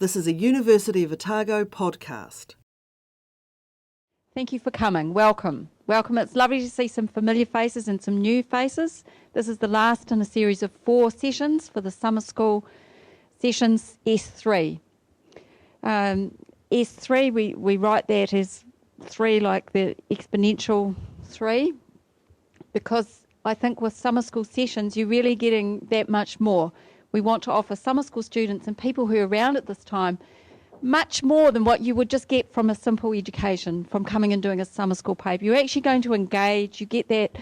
This is a University of Otago podcast. Thank you for coming. Welcome. Welcome. It's lovely to see some familiar faces and some new faces. This is the last in a series of 4 sessions for the summer school sessions S3. S3, we write that as 3 like the exponential 3, because I think with summer school sessions you're really getting that much more. We want to offer summer school students and people who are around at this time much more than what you would just get from a simple education, from coming and doing a summer school paper. You're actually going to engage, you get that,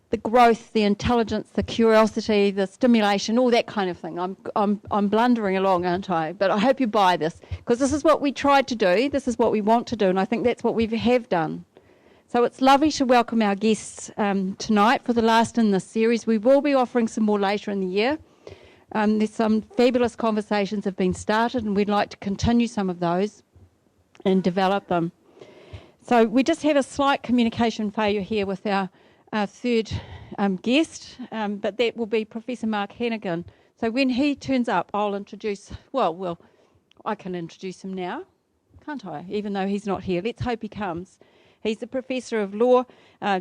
the growth, the intelligence, the curiosity, the stimulation, all that kind of thing. I'm blundering along, aren't I? But I hope you buy this, because this is what we tried to do, this is what we want to do, and I think that's what we have done. So it's lovely to welcome our guests tonight for the last in this series. We will be offering some more later in the year. There's some fabulous conversations have been started, and we'd like to continue some of those and develop them. So we just have a slight communication failure here with our third guest, but that will be Professor Mark Henaghan. So when he turns up, I'll introduce, well, I can introduce him now, can't I? Even though he's not here. Let's hope he comes. He's the Professor of Law,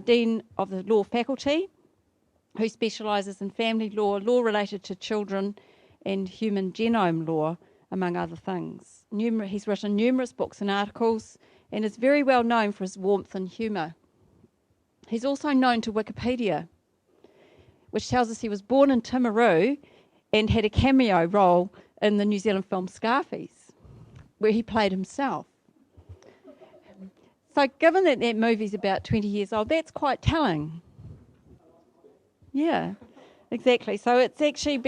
Dean of the Law Faculty, who specialises in family law, law related to children, and human genome law, among other things. He's written numerous books and articles, and is very well known for his warmth and humour. He's also known to Wikipedia, which tells us he was born in Timaru and had a cameo role in the New Zealand film Scarface, where he played himself. So given that that movie's about 20 years old, that's quite telling. Yeah, exactly. So it's actually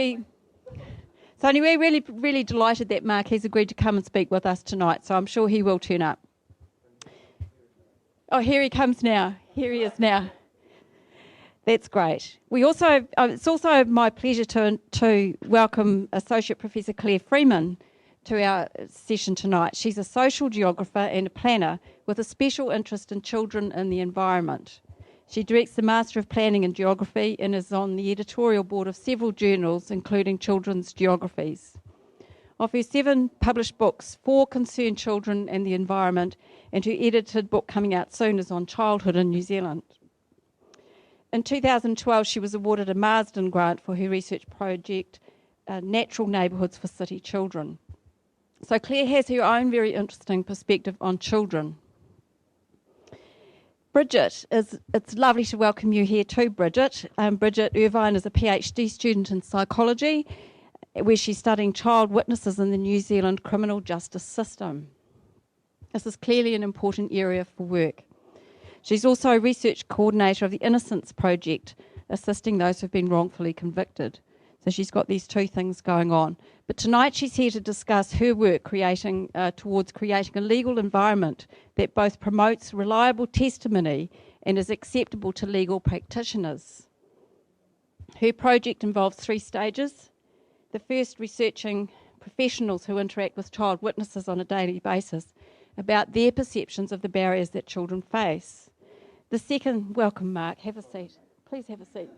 So anyway, really, really delighted that Mark has agreed to come and speak with us tonight, so I'm sure he will turn up. Oh, here he comes now. Here he is now. That's great. We also, it's also my pleasure to welcome Associate Professor Claire Freeman to our session tonight. She's a social geographer and a planner with a special interest in children and the environment. She directs the Master of Planning and Geography and is on the editorial board of several journals, including Children's Geographies. Of her 7 published books, 4 concern children and the environment, and her edited book coming out soon is on childhood in New Zealand. In 2012, she was awarded a Marsden grant for her research project, Natural Neighbourhoods for City Children. So Claire has her own very interesting perspective on children. Bridget, it's lovely to welcome you here too, Bridget. Bridget Irvine is a PhD student in psychology, where she's studying child witnesses in the New Zealand criminal justice system. This is clearly an important area for work. She's also a research coordinator of the Innocence Project, assisting those who've been wrongfully convicted. So she's got these 2 things going on. But tonight she's here to discuss her work towards creating a legal environment that both promotes reliable testimony and is acceptable to legal practitioners. Her project involves 3 stages. The first, researching professionals who interact with child witnesses on a daily basis about their perceptions of the barriers that children face. The second, welcome Mark, have a seat. Please have a seat.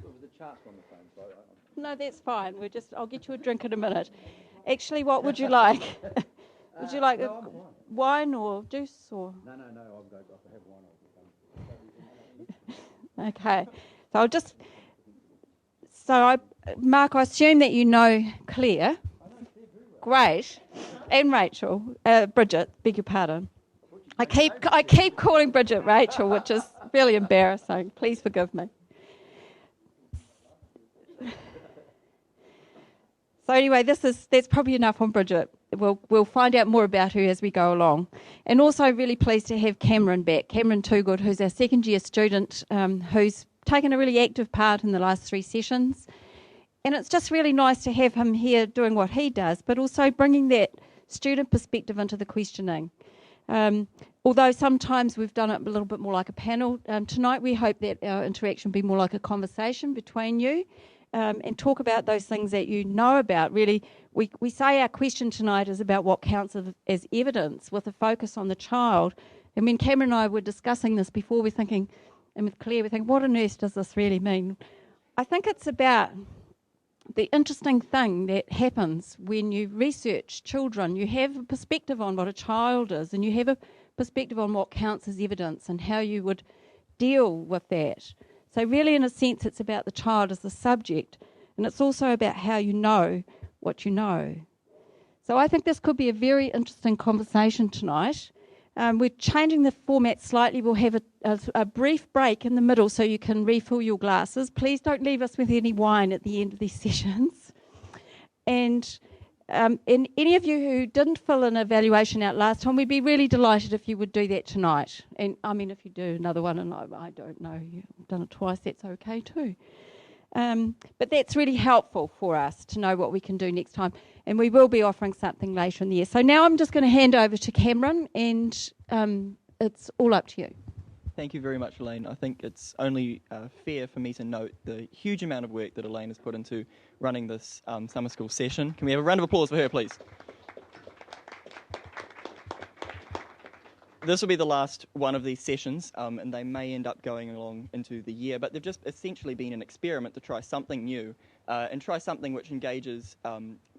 No, that's fine. I'll get you a drink in a minute. Actually, what would you like? Would you like wine or juice or? No. I'll have wine. Okay. Mark, I assume that you know Claire. Great. And Rachel. Bridget, beg your pardon. I keep calling Bridget Rachel, which is really embarrassing. Please forgive me. So anyway, that's probably enough on Bridget. We'll find out more about her as we go along. And also really pleased to have Cameron back, Cameron Toogood, who's our second year student, who's taken a really active part in the last 3 sessions. And it's just really nice to have him here doing what he does, but also bringing that student perspective into the questioning. Although sometimes we've done it a little bit more like a panel, tonight we hope that our interaction will be more like a conversation between you. And talk about those things that you know about. Really, we say our question tonight is about what counts as evidence, with a focus on the child. And when Cameron and I were discussing this before, we're thinking, and with Claire, we're thinking, what on earth does this really mean? I think it's about the interesting thing that happens when you research children, you have a perspective on what a child is, and you have a perspective on what counts as evidence and how you would deal with that. So really, in a sense, it's about the child as the subject, and it's also about how you know what you know. So I think this could be a very interesting conversation tonight. We're changing the format slightly. We'll have a brief break in the middle so you can refill your glasses. Please don't leave us with any wine at the end of these sessions. And any of you who didn't fill an evaluation out last time, we'd be really delighted if you would do that tonight. And I mean, if you do another one, and I don't know, you've done it twice, that's okay too. But that's really helpful for us to know what we can do next time. And we will be offering something later in the year. So now I'm just going to hand over to Cameron, and it's all up to you. Thank you very much, Elaine. I think it's only fair for me to note the huge amount of work that Elaine has put into running this summer school session. Can we have a round of applause for her, please? This will be the last one of these sessions, and they may end up going along into the year, but they've just essentially been an experiment to try something new and try something which engages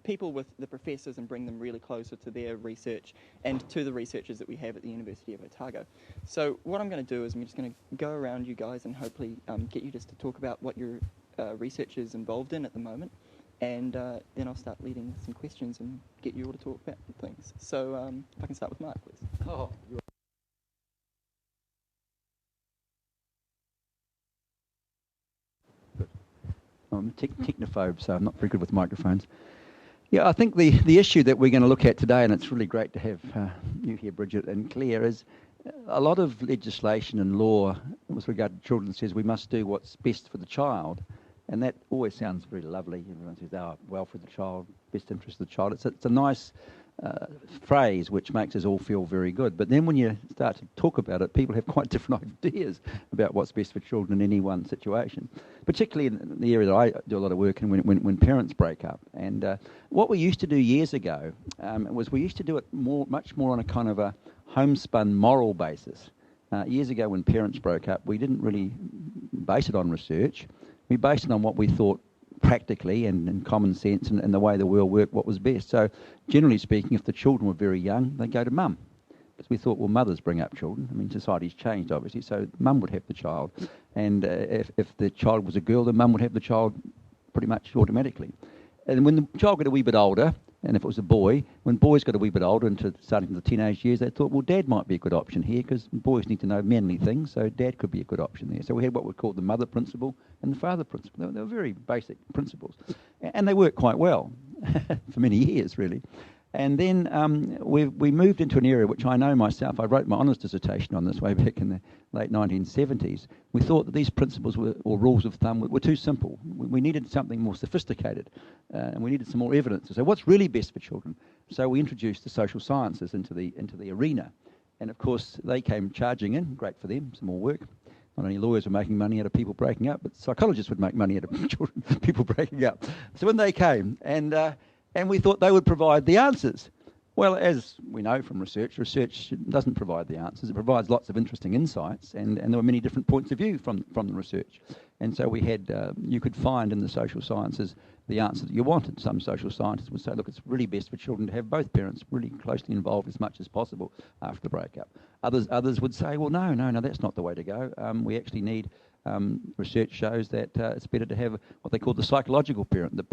people with the professors and bring them really closer to their research and to the researchers that we have at the University of Otago. So what I'm going to do is I'm just going to go around you guys and hopefully get you just to talk about what your research is involved in at the moment, and then I'll start leading some questions and get you all to talk about things. So if I can start with Mark, please. Oh, I'm a technophobe, so I'm not very good with microphones. Yeah, I think the issue that we're going to look at today, and it's really great to have you here, Bridget and Claire, is a lot of legislation and law with regard to children says we must do what's best for the child, and that always sounds very lovely. Everyone says, oh, well for the child, best interest of the child. It's a nice phrase which makes us all feel very good. But then when you start to talk about it, people have quite different ideas about what's best for children in any one situation, particularly in the area that I do a lot of work in when parents break up. And what we used to do years ago was we used to do it much more on a kind of a homespun moral basis. Years ago when parents broke up, we didn't really base it on research. We based it on what we thought practically and common sense and the way the world worked, what was best. So generally speaking, if the children were very young, they'd go to mum. Because we thought, well, mothers bring up children. I mean, society's changed, obviously, so mum would have the child. And if the child was a girl, then mum would have the child pretty much automatically. And when the child got a wee bit older, and if it was a boy, when boys got a wee bit older into starting the teenage years, they thought, well, dad might be a good option here because boys need to know manly things, so dad could be a good option there. So we had what we called the mother principle and the father principle. They were very basic principles. And they worked quite well for many years, really. And then we moved into an area which I know myself. I wrote my honours dissertation on this way back in the late 1970s. We thought that these principles or rules of thumb were too simple. We needed something more sophisticated, and we needed some more evidence. So what's really best for children? So we introduced the social sciences into the arena. And of course, they came charging in. Great for them, some more work. Not only lawyers were making money out of people breaking up, but psychologists would make money out of children, people breaking up. So when they came, and we thought they would provide the answers. Well, as we know from research doesn't provide the answers. It provides lots of interesting insights, and there were many different points of view from the research. And so we had, you could find in the social sciences the answer that you wanted. Some social scientists would say, look, it's really best for children to have both parents really closely involved as much as possible after the breakup. Others would say, well, no, that's not the way to go. We actually need, research shows that it's better to have what they call the psychological parent, the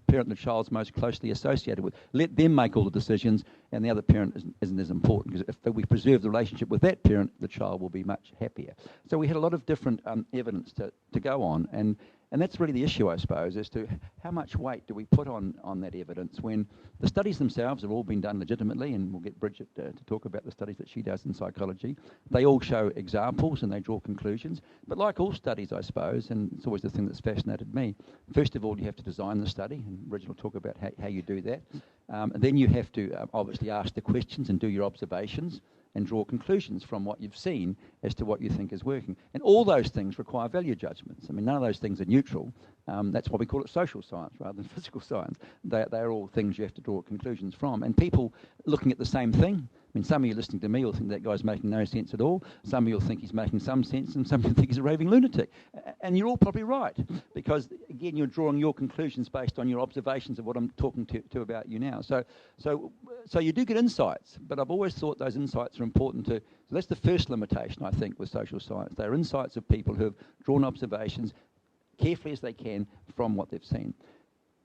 parent the child's most closely associated with. Let them make all the decisions, and the other parent isn't as important, because if we preserve the relationship with that parent, the child will be much happier. So we had a lot of different evidence to go on, and that's really the issue, I suppose, as to how much weight do we put on that evidence when the studies themselves have all been done legitimately, and we'll get Bridget to talk about the studies that she does in psychology. They all show examples and they draw conclusions. But like all studies, I suppose, and it's always the thing that's fascinated me, first of all, you have to design the study, and Bridget will talk about how you do that. Then you have to obviously ask the questions and do your observations and draw conclusions from what you've seen as to what you think is working. And all those things require value judgments. I mean, none of those things are neutral. That's why we call it social science rather than physical science. They're all things you have to draw conclusions from. And people looking at the same thing mean, some of you listening to me will think that guy's making no sense at all. Some of you will think he's making some sense, and some of you think he's a raving lunatic. And you're all probably right, because, again, you're drawing your conclusions based on your observations of what I'm talking to about you now. So you do get insights, but I've always thought those insights are important to... So that's the first limitation, I think, with social science. They're insights of people who have drawn observations carefully as they can from what they've seen.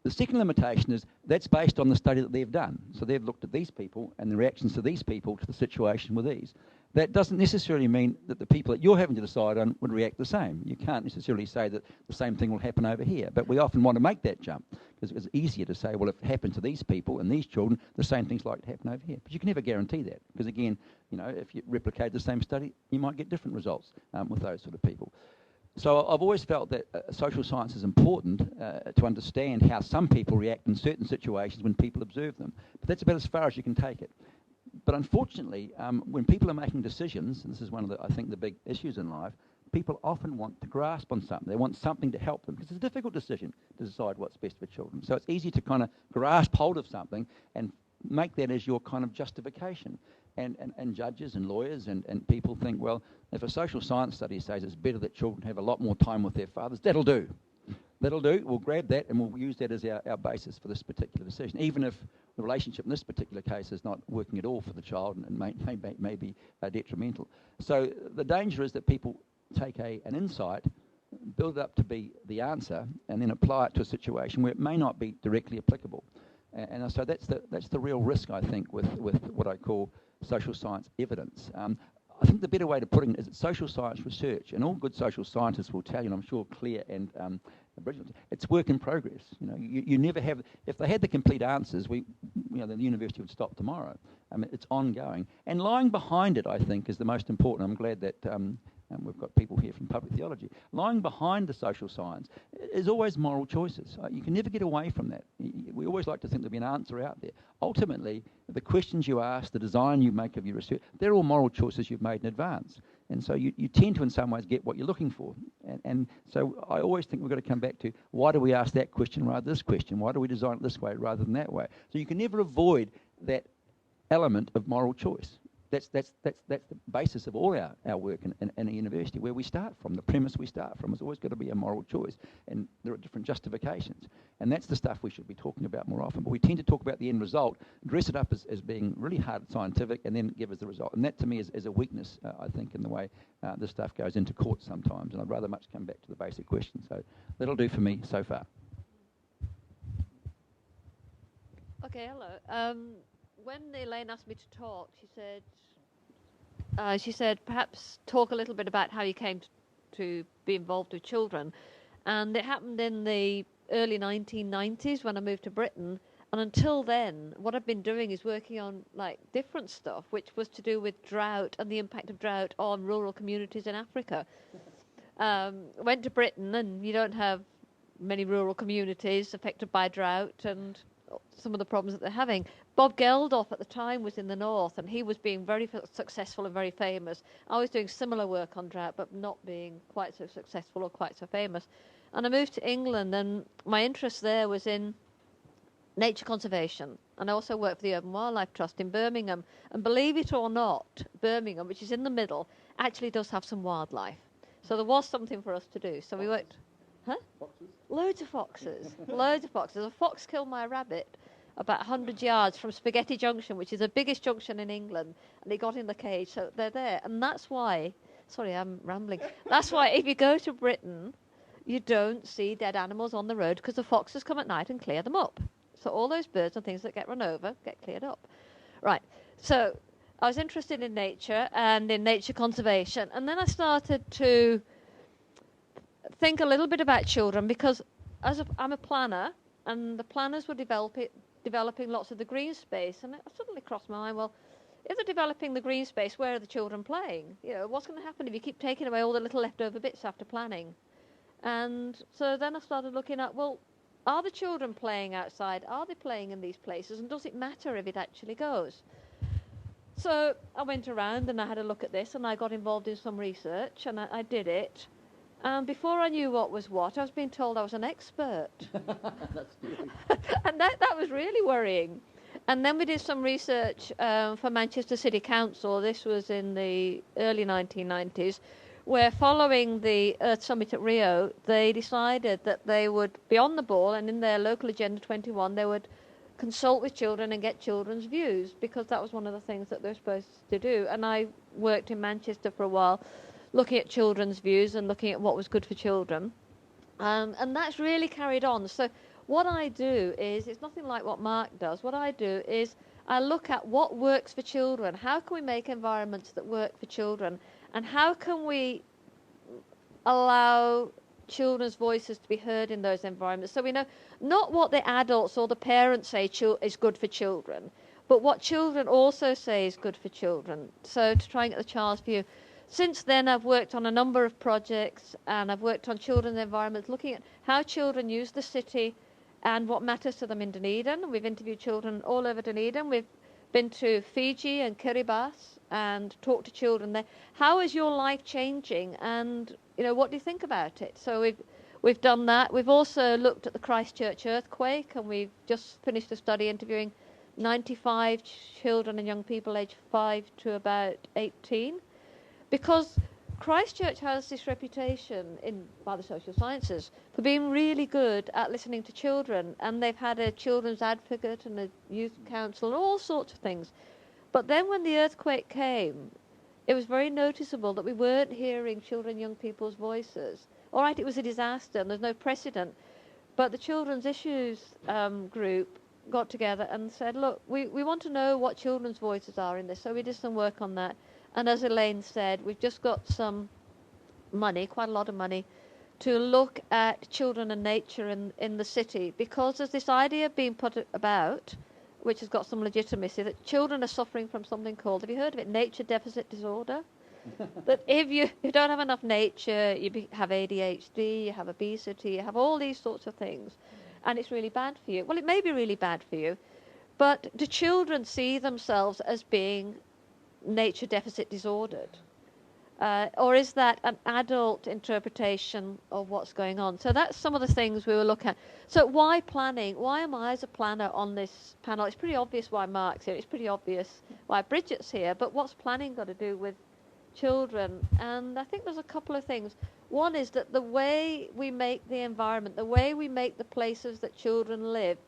The second limitation is that's based on the study that they've done. So they've looked at these people and the reactions to these people to the situation with these. That doesn't necessarily mean that the people that you're having to decide on would react the same. You can't necessarily say that the same thing will happen over here. But we often want to make that jump, because it's easier to say, well, if it happened to these people and these children, the same thing's likely to happen over here. But you can never guarantee that, because, again, if you replicate the same study, you might get different results with those sort of people. So I've always felt that social science is important to understand how some people react in certain situations when people observe them. But that's about as far as you can take it. But unfortunately, when people are making decisions, and this is one of the, I think, the big issues in life, people often want to grasp on something. They want something to help them, because it's a difficult decision to decide what's best for children. So it's easy to kind of grasp hold of something and make that as your kind of justification. And judges and lawyers and people think, well, if a social science study says it's better that children have a lot more time with their fathers, that'll do. That'll do. We'll grab that and we'll use that as our basis for this particular decision, even if the relationship in this particular case is not working at all for the child and may be detrimental. So the danger is that people take an insight, build it up to be the answer, and then apply it to a situation where it may not be directly applicable. And so that's the real risk, I think, with what I call social science evidence. I think the better way to put it is that social science research, and all good social scientists will tell you, and I'm sure Claire and Bridget, it's work in progress. You never have. If they had the complete answers, the university would stop tomorrow. I mean, it's ongoing, and lying behind it, I think, is the most important. I'm glad that we've got people here from public theology. Lying behind the social science is always moral choices. You can never get away from that. We always like to think there'll be an answer out there. Ultimately, the questions you ask, the design you make of your research, they're all moral choices you've made in advance. And so you tend to, in some ways, get what you're looking for. And so I always think we've got to come back to, why do we ask that question rather than this question? Why do we design it this way rather than that way? So you can never avoid that element of moral choice. That's the basis of all our work in a university, where we start from. The premise we start from has always got to be a moral choice, and there are different justifications. And that's the stuff we should be talking about more often. But we tend to talk about the end result, dress it up as being really hard scientific, and then give us the result. And that, to me, is a weakness, I think, in the way this stuff goes into court sometimes. And I'd rather much come back to the basic question. So that'll do for me so far. Okay, hello. When Elaine asked me to talk, she said, perhaps talk a little bit about how you came to be involved with children. And it happened in the early 1990s when I moved to Britain. And until then, what I've been doing is working on different stuff, which was to do with drought and the impact of drought on rural communities in Africa. Went to Britain, and you don't have many rural communities affected by drought and some of the problems that they're having. Bob Geldof at the time was in the north, and he was being very successful and very famous. I was doing similar work on drought, but not being quite so successful or quite so famous. And I moved to England, and my interest there was in nature conservation. And I also worked for the Urban Wildlife Trust in Birmingham. And believe it or not, Birmingham, which is in the middle, actually does have some wildlife. So there was something for us to do. So we worked... Huh? Foxes? Loads of foxes. Loads of foxes. A fox killed my rabbit about 100 yards from Spaghetti Junction, which is the biggest junction in England, and he got in the cage. So they're there. And that's why... Sorry, I'm rambling. That's why if you go to Britain, you don't see dead animals on the road, because the foxes come at night and clear them up. So all those birds and things that get run over get cleared up. Right. So I was interested in nature and in nature conservation. And then I started to think a little bit about children, because I'm a planner, and the planners were developing lots of the green space. And it suddenly crossed my mind, well, if they're developing the green space, where are the children playing? What's going to happen if you keep taking away all the little leftover bits after planning? And so then I started looking at, well, are the children playing outside? Are they playing in these places? And does it matter if it actually goes? So I went around and I had a look at this, and I got involved in some research, and I did it. And before I knew what was what, I was being told I was an expert. That's good. And that was really worrying. And then we did some research for Manchester City Council. This was in the early 1990s, where following the Earth Summit at Rio, they decided that they would be on the ball, and in their local Agenda 21, they would consult with children and get children's views, because that was one of the things that they're supposed to do. And I worked in Manchester for a while, looking at children's views and looking at what was good for children. And that's really carried on. So what I do is, it's nothing like what Mark does. What I do is I look at what works for children. How can we make environments that work for children? And how can we allow children's voices to be heard in those environments? So we know not what the adults or the parents say is good for children, but what children also say is good for children. So to try and get the child's view. Since then, I've worked on a number of projects, and I've worked on children's environments, looking at how children use the city and what matters to them in Dunedin. We've interviewed children all over Dunedin. We've been to Fiji and Kiribati and talked to children there. How is your life changing? And, what do you think about it? So we've done that. We've also looked at the Christchurch earthquake, and we've just finished a study interviewing 95 children and young people aged 5 to about 18. Because Christchurch has this reputation by the social sciences for being really good at listening to children, and they've had a children's advocate and a youth council and all sorts of things. But then when the earthquake came, it was very noticeable that we weren't hearing children and young people's voices. All right, it was a disaster and there's no precedent, but the Children's Issues group got together and said, look, we want to know what children's voices are in this. So we did some work on that. And as Elaine said, we've just got some money, quite a lot of money, to look at children and nature in the city, because there's this idea being put about, which has got some legitimacy, that children are suffering from something called, have you heard of it, nature deficit disorder? That if you don't have enough nature, you have ADHD, you have obesity, you have all these sorts of things, and it's really bad for you. Well, it may be really bad for you, but do children see themselves as being nature deficit disordered? Or is that an adult interpretation of what's going on? So that's some of the things we were looking at. So why planning? Why am I as a planner on this panel? It's pretty obvious why Mark's here. It's pretty obvious why Bridget's here. But what's planning got to do with children? And I think there's a couple of things. One is that the way we make the environment, the way we make the places that children live,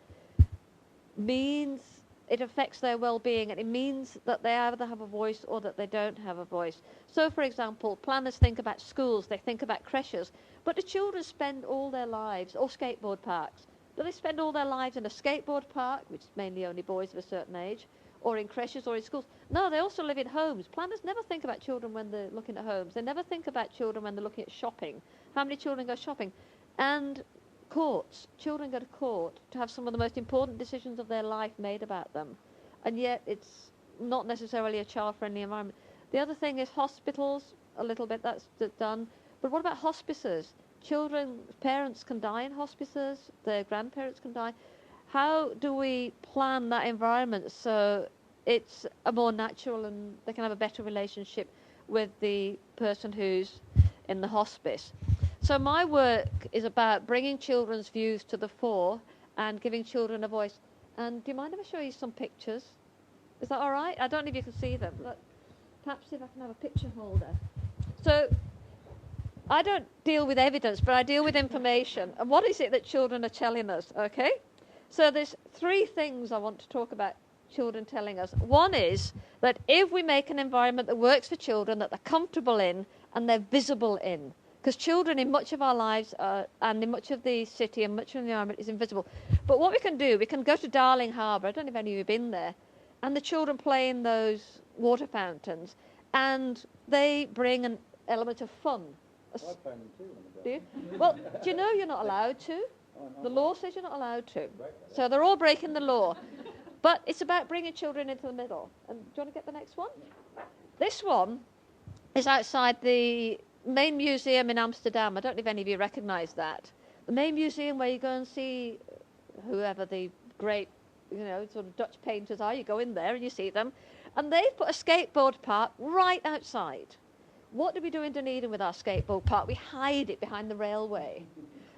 means it affects their well-being, and it means that they either have a voice or that they don't have a voice. So, for example, planners think about schools, they think about creches, but do children spend all their lives, or skateboard parks, do they spend all their lives in a skateboard park, which is mainly only boys of a certain age, or in creches or in schools? No, they also live in homes. Planners never think about children when they're looking at homes. They never think about children when they're looking at shopping. How many children go shopping? And courts. Children go to court to have some of the most important decisions of their life made about them. And yet it's not necessarily a child-friendly environment. The other thing is hospitals, a little bit that's done. But what about hospices? Children, parents can die in hospices, their grandparents can die. How do we plan that environment so it's a more natural and they can have a better relationship with the person who's in the hospice? So my work is about bringing children's views to the fore and giving children a voice. And do you mind if I show you some pictures? Is that all right? I don't know if you can see them. Look, perhaps if I can have a picture holder. So I don't deal with evidence, but I deal with information. And what is it that children are telling us, okay? So there's 3 things I want to talk about children telling us. One is that if we make an environment that works for children, that they're comfortable in and they're visible in, because children in much of our lives and in much of the city and much of the environment is invisible. But what we can do, we can go to Darling Harbour, I don't know if any of you have been there, and the children play in those water fountains, and they bring an element of fun. Do you? Well, do you know you're not allowed to? The law says you're not allowed to. So they're all breaking the law. But it's about bringing children into the middle. And do you want to get the next one? This one is outside the main museum in Amsterdam. I don't know if any of you recognise that. The main museum where you go and see whoever the great, sort of Dutch painters are. You go in there and you see them. And they've put a skateboard park right outside. What do we do in Dunedin with our skateboard park? We hide it behind the railway.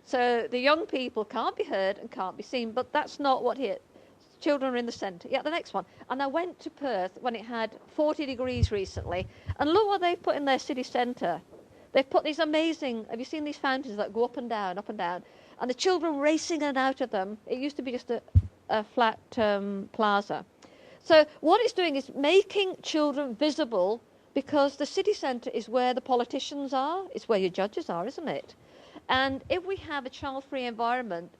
So the young people can't be heard and can't be seen, but that's not what here. children are in the centre. Yeah, the next one. And I went to Perth when it had 40 degrees recently, and look what they've put in their city centre. They've put these amazing, have you seen these fountains that go up and down, and the children racing in and out of them? It used to be just a flat plaza. So what it's doing is making children visible, because the city centre is where the politicians are, it's where your judges are, isn't it? And if we have a child-free environment,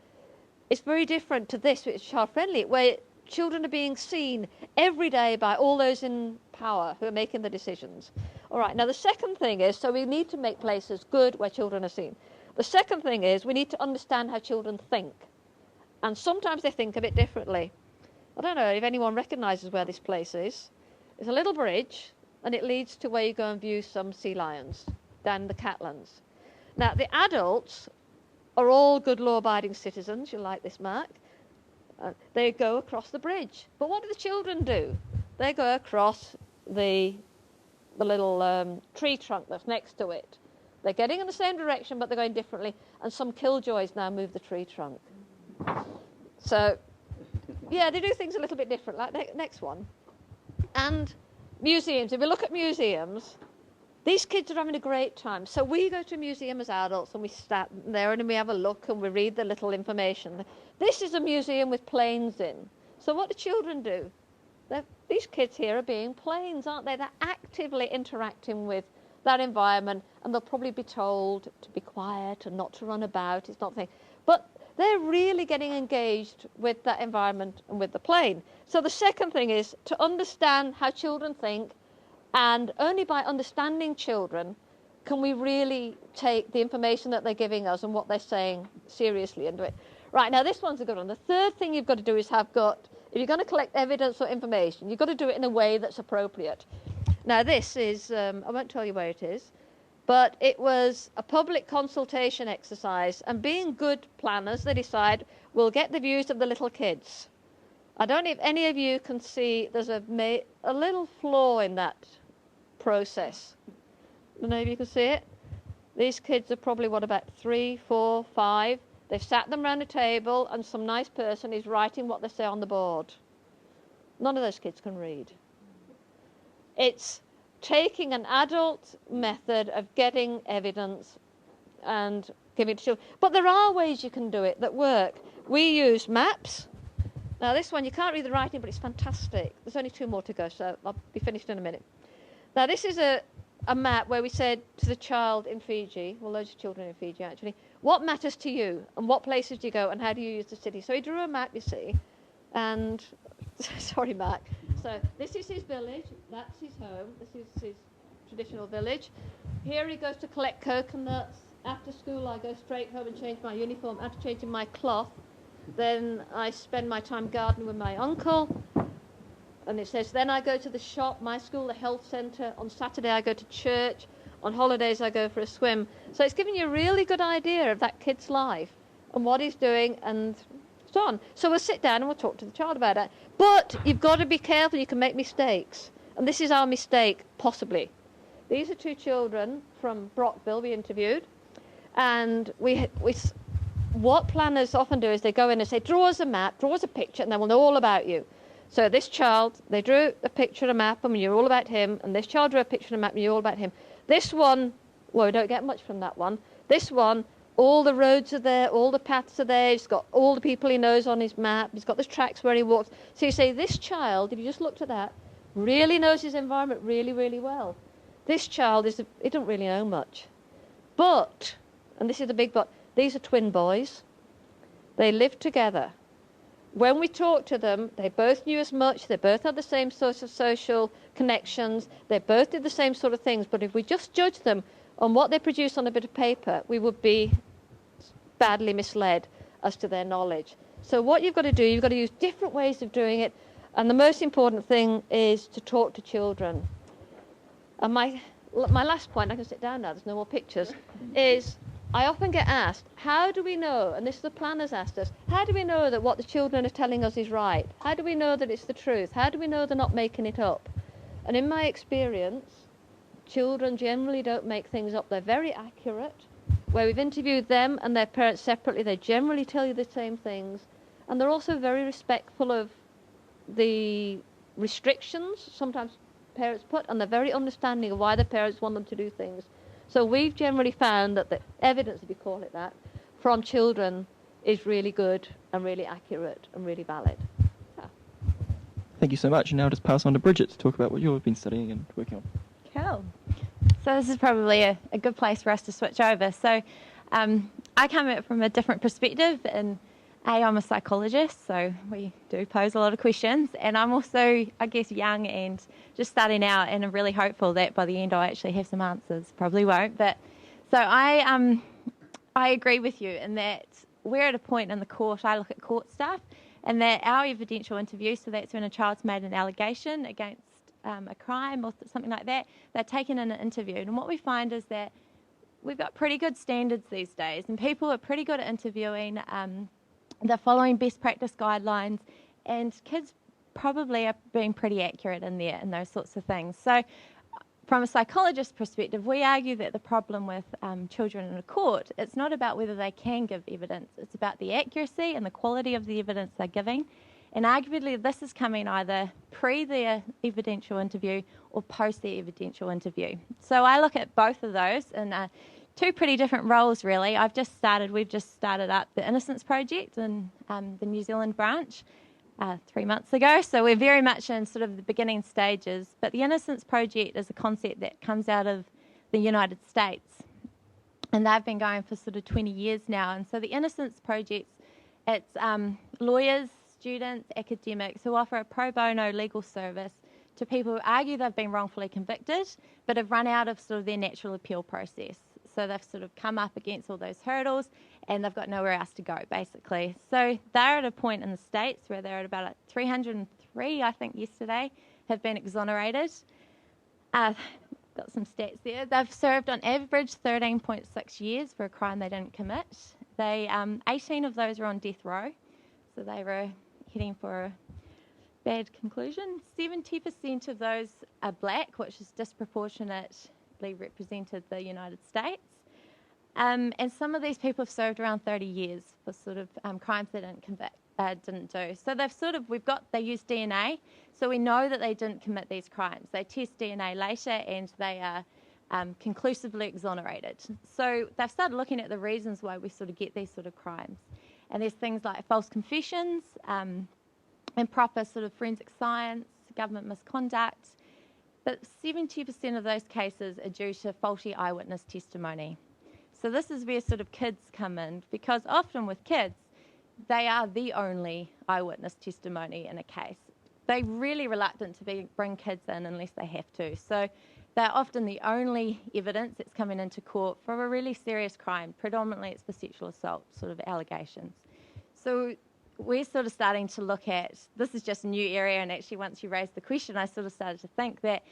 it's very different to this, which is child-friendly, where children are being seen every day by all those in power who are making the decisions. All right, now the second thing is, so we need to make places good where children are seen. The second thing is we need to understand how children think. And sometimes they think a bit differently. I don't know if anyone recognises where this place is. It's a little bridge, and it leads to where you go and view some sea lions down the Catlands. Now, the adults are all good law-abiding citizens. You like this, Mark? They go across the bridge. But what do the children do? They go across the little tree trunk that's next to it. They're getting in the same direction, but they're going differently. And some killjoys now move the tree trunk. So, yeah, they do things a little bit different. Like next one. And museums. If we look at museums, these kids are having a great time. So we go to a museum as adults, and we stand there and we have a look and we read the little information. This is a museum with planes in. So what do children do? These kids here are being planes, aren't they? They're actively interacting with that environment, and they'll probably be told to be quiet and not to run about. It's not thing. But they're really getting engaged with that environment and with the plane. So the second thing is to understand how children think, and only by understanding children can we really take the information that they're giving us and what they're saying seriously and do it. Right, now this one's a good one. The third thing you've got to do is if you're going to collect evidence or information, you've got to do it in a way that's appropriate. Now this is, I won't tell you where it is, but it was a public consultation exercise, and being good planners, they decide we'll get the views of the little kids. I don't know if any of you can see there's a little flaw in that process. I don't know if you can see it. These kids are probably, about 3, 4, 5. They've sat them round a table, and some nice person is writing what they say on the board. None of those kids can read. It's taking an adult method of getting evidence and giving it to children. But there are ways you can do it that work. We use maps. Now this one, you can't read the writing, but it's fantastic. There's only 2 more to go, so I'll be finished in a minute. Now this is a map where we said to the child in Fiji, well, loads of children in Fiji actually, what matters to you and what places do you go and how do you use the city? So he drew a map, you see, and, sorry Mark, so this is his village, that's his home, this is his traditional village. Here he goes to collect coconuts. After school I go straight home and change my uniform. After changing my cloth, then I spend my time gardening with my uncle. And it says, then I go to the shop, my school, the health centre. On Saturday I go to church. On holidays I go for a swim. So it's giving you a really good idea of that kid's life and what he's doing and so on. So we'll sit down and we'll talk to the child about it. But you've got to be careful, you can make mistakes. And this is our mistake, possibly. These are 2 children from Brockville we interviewed. And what planners often do is they go in and say, draw us a map, draw us a picture, and then we'll know all about you. So this child, they drew a picture and a map, and you're all about him. And this child drew a picture and a map, and you're all about him. This one, well, we don't get much from that one. This one, all the roads are there, all the paths are there. He's got all the people he knows on his map. He's got the tracks where he walks. So you say, this child, if you just looked at that, really knows his environment really, really well. This child, he don't really know much. But, and this is the big but, these are twin boys. They live together. When we talked to them, they both knew as much, they both had the same sort of social connections, they both did the same sort of things, but if we just judged them on what they produce on a bit of paper, we would be badly misled as to their knowledge. So what you've got to do, you've got to use different ways of doing it, and the most important thing is to talk to children. And my last point, I can sit down now, there's no more pictures, is I often get asked, how do we know, and this is the planners asked us, how do we know that what the children are telling us is right? How do we know that it's the truth? How do we know they're not making it up? And in my experience, children generally don't make things up. They're very accurate. Where we've interviewed them and their parents separately, they generally tell you the same things. And they're also very respectful of the restrictions sometimes parents put, and they're very understanding of why the parents want them to do things. So we've generally found that the evidence, if you call it that, from children is really good and really accurate and really valid. Yeah. Thank you so much. And now I'll just pass on to Bridget to talk about what you've been studying and working on. Cool. So this is probably a good place for us to switch over. So I come at it from a different perspective, and I'm a psychologist, so we do pose a lot of questions, and I'm also, I guess, young and just starting out, and I'm really hopeful that by the end I'll actually have some answers. Probably won't, but so I agree with you in that we're at a point in the court, I look at court stuff, and that our evidential interview, so that's when a child's made an allegation against a crime or something like that, they're taken in an interview, and what we find is that we've got pretty good standards these days, and people are pretty good at interviewing. They're following best practice guidelines, and kids probably are being pretty accurate in there and those sorts of things. So from a psychologist's perspective, we argue that the problem with children in a court, it's not about whether they can give evidence, it's about the accuracy and the quality of the evidence they're giving. And arguably this is coming either pre their evidential interview or post their evidential interview. So I look at both of those in two pretty different roles, really. We've just started up the Innocence Project in the New Zealand branch 3 months ago. So we're very much in sort of the beginning stages. But the Innocence Project is a concept that comes out of the United States. And they've been going for sort of 20 years now. And so the Innocence Project, it's lawyers, students, academics who offer a pro bono legal service to people who argue they've been wrongfully convicted but have run out of sort of their natural appeal process. So they've sort of come up against all those hurdles and they've got nowhere else to go, basically. So they're at a point in the States where they're at about 303, I think, yesterday, have been exonerated. Got some stats there. They've served on average 13.6 years for a crime they didn't commit. 18 of those are on death row, so they were heading for a bad conclusion. 70% of those are black, which is disproportionately represented the United States. And some of these people have served around 30 years for sort of crimes they didn't do. So they use DNA, so we know that they didn't commit these crimes. They test DNA later and they are conclusively exonerated. So they've started looking at the reasons why we sort of get these sort of crimes. And there's things like false confessions, improper sort of forensic science, government misconduct. But 70% of those cases are due to faulty eyewitness testimony. So this is where sort of kids come in, because often with kids, they are the only eyewitness testimony in a case. They're really reluctant to bring kids in unless they have to. So they're often the only evidence that's coming into court for a really serious crime. Predominantly it's for sexual assault sort of allegations. So we're sort of starting to look at, this is just a new area, and actually once you raised the question, I sort of started to think that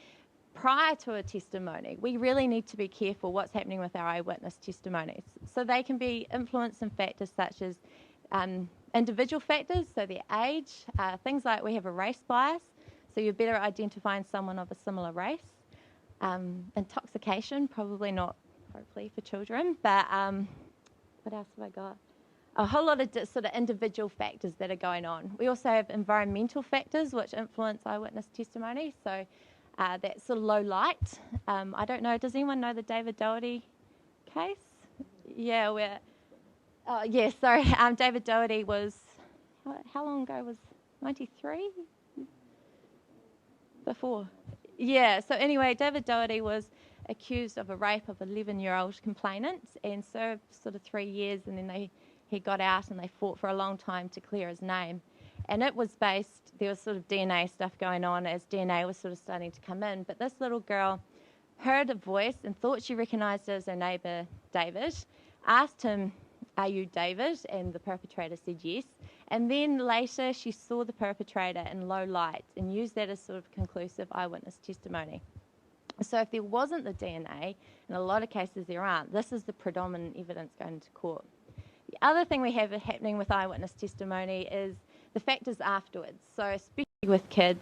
prior to a testimony, we really need to be careful what's happening with our eyewitness testimonies. So they can be influencing factors such as individual factors, so their age, things like we have a race bias, so you're better at identifying someone of a similar race. Intoxication, probably not, hopefully, for children, but what else have I got? A whole lot of sort of individual factors that are going on. We also have environmental factors which influence eyewitness testimony, so that's sort of low light. I don't know, does anyone know the David Doherty case? Yeah, David Doherty was, how long ago was 93? Before. Yeah, so anyway, David Doherty was accused of a rape of an 11-year-old complainant and served sort of 3 years, and then he got out and they fought for a long time to clear his name. And it was based, there was sort of DNA stuff going on as DNA was sort of starting to come in, but this little girl heard a voice and thought she recognised it as her neighbour David, asked him, "Are you David?" and the perpetrator said yes. And then later she saw the perpetrator in low light and used that as sort of conclusive eyewitness testimony. So if there wasn't the DNA, in a lot of cases there aren't, this is the predominant evidence going to court. The other thing we have happening with eyewitness testimony is the factors afterwards. So especially with kids,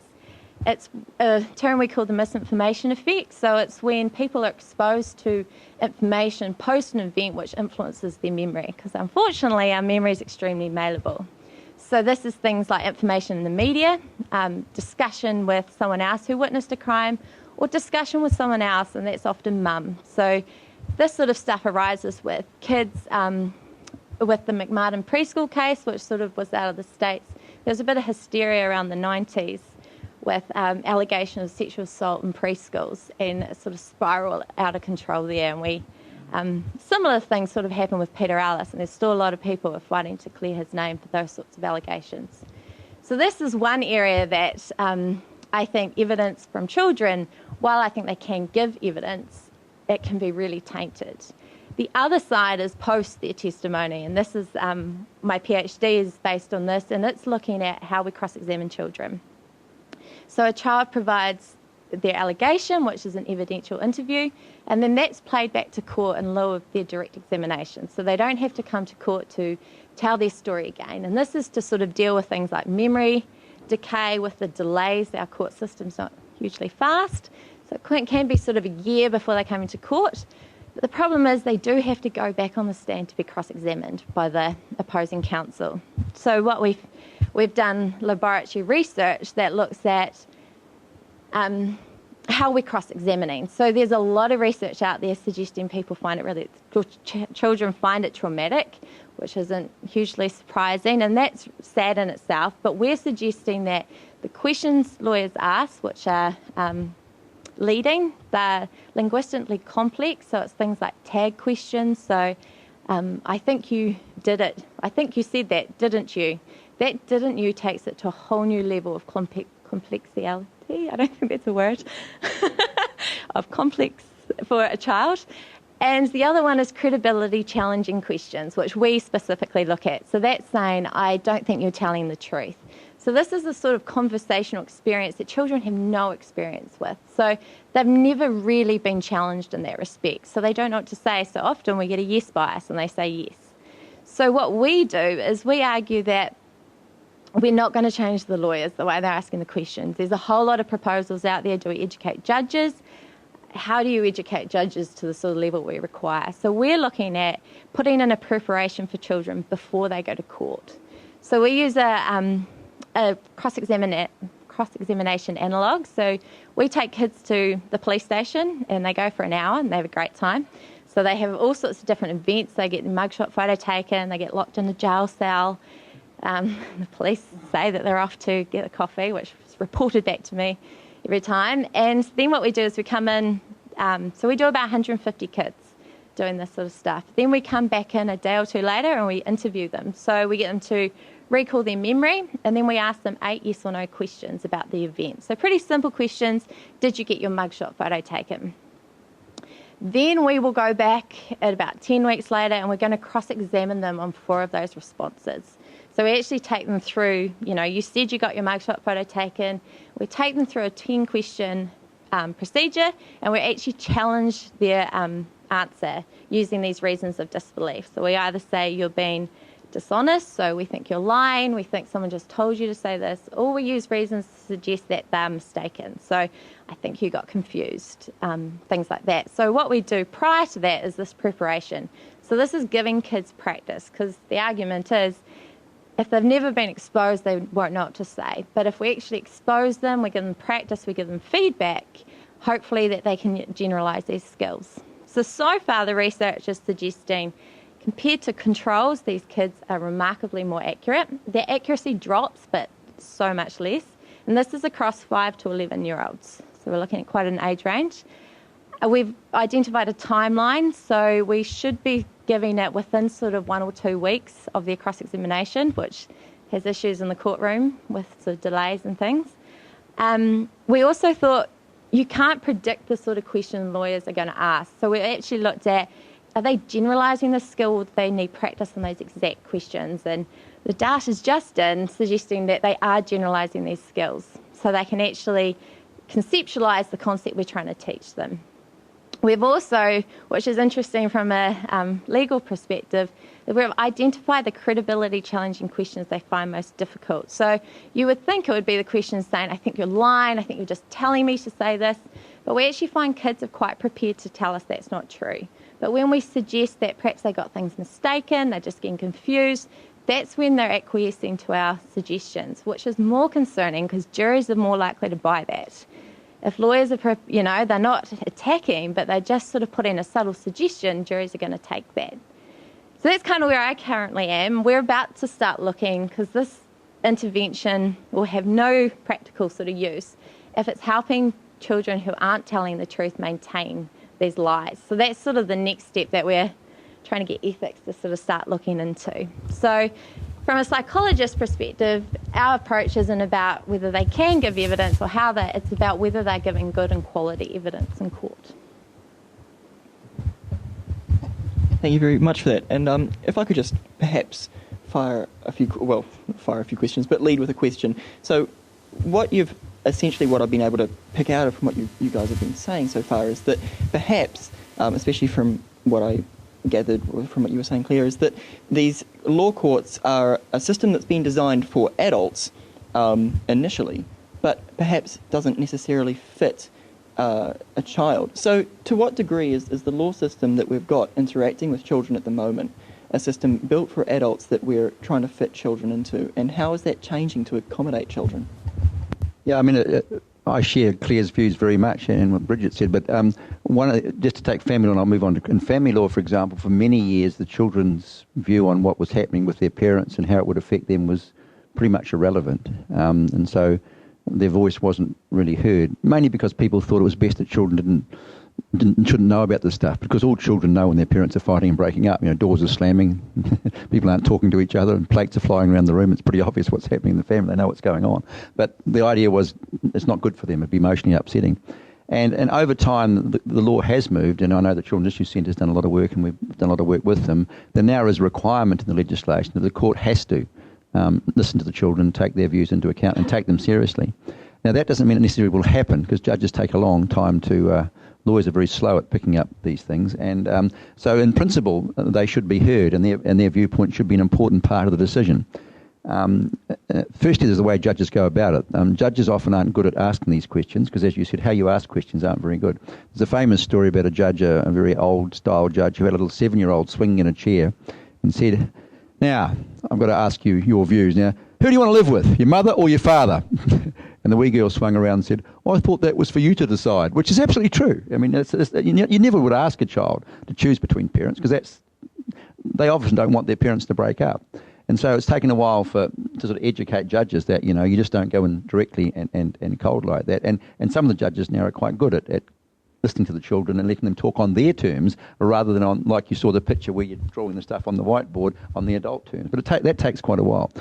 it's a term we call the misinformation effect. So it's when people are exposed to information post an event which influences their memory, because unfortunately our memory is extremely malleable. So this is things like information in the media, discussion with someone else who witnessed a crime, or discussion with someone else, and that's often mum. So this sort of stuff arises with kids, with the McMartin preschool case, which sort of was out of the States. There was a bit of hysteria around the 90s with allegations of sexual assault in preschools, and it sort of spiraled out of control there. And similar things sort of happened with Peter Ellis, and there's still a lot of people who are fighting to clear his name for those sorts of allegations. So this is one area that I think evidence from children, while I think they can give evidence, it can be really tainted. The other side is post their testimony, and this is my PhD is based on this, and it's looking at how we cross-examine children. So a child provides their allegation, which is an evidential interview, and then that's played back to court in lieu of their direct examination. So they don't have to come to court to tell their story again. And this is to sort of deal with things like memory decay with the delays. Our court system's not hugely fast, so it can be sort of a year before they come into court. But the problem is they do have to go back on the stand to be cross-examined by the opposing counsel. So what we've done laboratory research that looks at how we're cross-examining. So there's a lot of research out there suggesting people find it really, children find it traumatic, which isn't hugely surprising, and that's sad in itself. But we're suggesting that the questions lawyers ask, which are leading, they're linguistically complex, so it's things like tag questions. So I think you did it. I think you said that, didn't you? That didn't you takes it to a whole new level of complexity. I don't think that's a word, of complex for a child. And the other one is credibility challenging questions, which we specifically look at. So that's saying, I don't think you're telling the truth. So this is the sort of conversational experience that children have no experience with. So they've never really been challenged in that respect. So they don't know what to say. So often we get a yes bias and they say yes. So what we do is we argue that we're not going to change the lawyers, the way they're asking the questions. There's a whole lot of proposals out there. Do we educate judges? How do you educate judges to the sort of level we require? So we're looking at putting in a preparation for children before they go to court. So we use a cross-examination analogue. So we take kids to the police station and they go for an hour and they have a great time. So they have all sorts of different events. They get the mugshot photo taken, they get locked in a jail cell. The police say that they're off to get a coffee, which is reported back to me every time. And then what we do is we come in, so we do about 150 kids doing this sort of stuff. Then we come back in a day or two later and we interview them. So we get them to recall their memory, and then we ask them 8 yes or no questions about the event. So pretty simple questions. Did you get your mugshot photo taken? Then we will go back at about 10 weeks later and we're going to cross-examine them on 4 of those responses. So we actually take them through, you said you got your mugshot photo taken. We take them through a 10-question procedure, and we actually challenge their answer using these reasons of disbelief. So we either say you're being dishonest, so we think you're lying, we think someone just told you to say this, or we use reasons to suggest that they're mistaken. So I think you got confused, things like that. So what we do prior to that is this preparation. So this is giving kids practice, because the argument is, if they've never been exposed, they won't know what to say. But if we actually expose them, we give them practice, we give them feedback, hopefully that they can generalise these skills. So far the research is suggesting, compared to controls, these kids are remarkably more accurate. Their accuracy drops, but so much less. And this is across 5 to 11-year-olds. So we're looking at quite an age range. We've identified a timeline, so we should be giving it within sort of 1 or 2 weeks of their cross-examination, which has issues in the courtroom with sort of delays and things. We also thought you can't predict the sort of question lawyers are going to ask. So we actually looked at, are they generalising the skill, or do they need practice on those exact questions? And the data's just in suggesting that they are generalising these skills, so they can actually conceptualise the concept we're trying to teach them. We've also, which is interesting from a legal perspective, we've identified the credibility challenging questions they find most difficult. So you would think it would be the questions saying, I think you're lying, I think you're just telling me to say this, but we actually find kids are quite prepared to tell us that's not true. But when we suggest that perhaps they got things mistaken, they're just getting confused, that's when they're acquiescing to our suggestions, which is more concerning because juries are more likely to buy that. If lawyers are, they're not attacking, but they're just sort of putting a subtle suggestion, juries are going to take that. So that's kind of where I currently am. We're about to start looking, because this intervention will have no practical sort of use if it's helping children who aren't telling the truth maintain these lies. So that's sort of the next step that we're trying to get ethics to sort of start looking into. So from a psychologist perspective, our approach isn't about whether they can give evidence or how it's about whether they're giving good and quality evidence in court. Thank you very much for that. And if I could just perhaps fire a few questions, but lead with a question. So what I've been able to pick out from what you guys have been saying so far is that perhaps, especially from what I gathered from what you were saying, Claire, is that these law courts are a system that's been designed for adults initially, but perhaps doesn't necessarily fit a child. So to what degree is the law system that we've got interacting with children at the moment a system built for adults that we're trying to fit children into, and how is that changing to accommodate children? Yeah, I mean, I share Claire's views very much and what Bridget said, but just to take family law, and I'll move on to in family law, for example, for many years the children's view on what was happening with their parents and how it would affect them was pretty much irrelevant, and so their voice wasn't really heard, mainly because people thought it was best that children shouldn't know about this stuff, because all children know when their parents are fighting and breaking up. Doors are slamming, people aren't talking to each other, and plates are flying around the room. It's pretty obvious what's happening in the family. They know what's going on. But the idea was it's not good for them. It'd be emotionally upsetting. And over time, the law has moved, and I know the Children's Issue Centre has done a lot of work, and we've done a lot of work with them. There now is a requirement in the legislation that the court has to listen to the children, take their views into account, and take them seriously. Now, that doesn't mean it necessarily will happen, because judges take a long time to... lawyers are very slow at picking up these things, and so in principle they should be heard, and their viewpoint should be an important part of the decision. Firstly, there's the way judges go about it. Judges often aren't good at asking these questions, because, as you said, how you ask questions aren't very good. There's a famous story about a judge, a very old-style judge, who had a little 7-year-old swinging in a chair and said, "Now, I've got to ask you your views. Now, who do you want to live with, your mother or your father?" And the wee girl swung around and said, "I thought that was for you to decide," which is absolutely true. I mean, you never would ask a child to choose between parents, because they often don't want their parents to break up. And so it's taken a while to sort of educate judges that, you just don't go in directly and cold like that. And some of the judges now are quite good at listening to the children and letting them talk on their terms, rather than on, like you saw the picture where you're drawing the stuff on the whiteboard, on the adult terms. But that takes quite a while.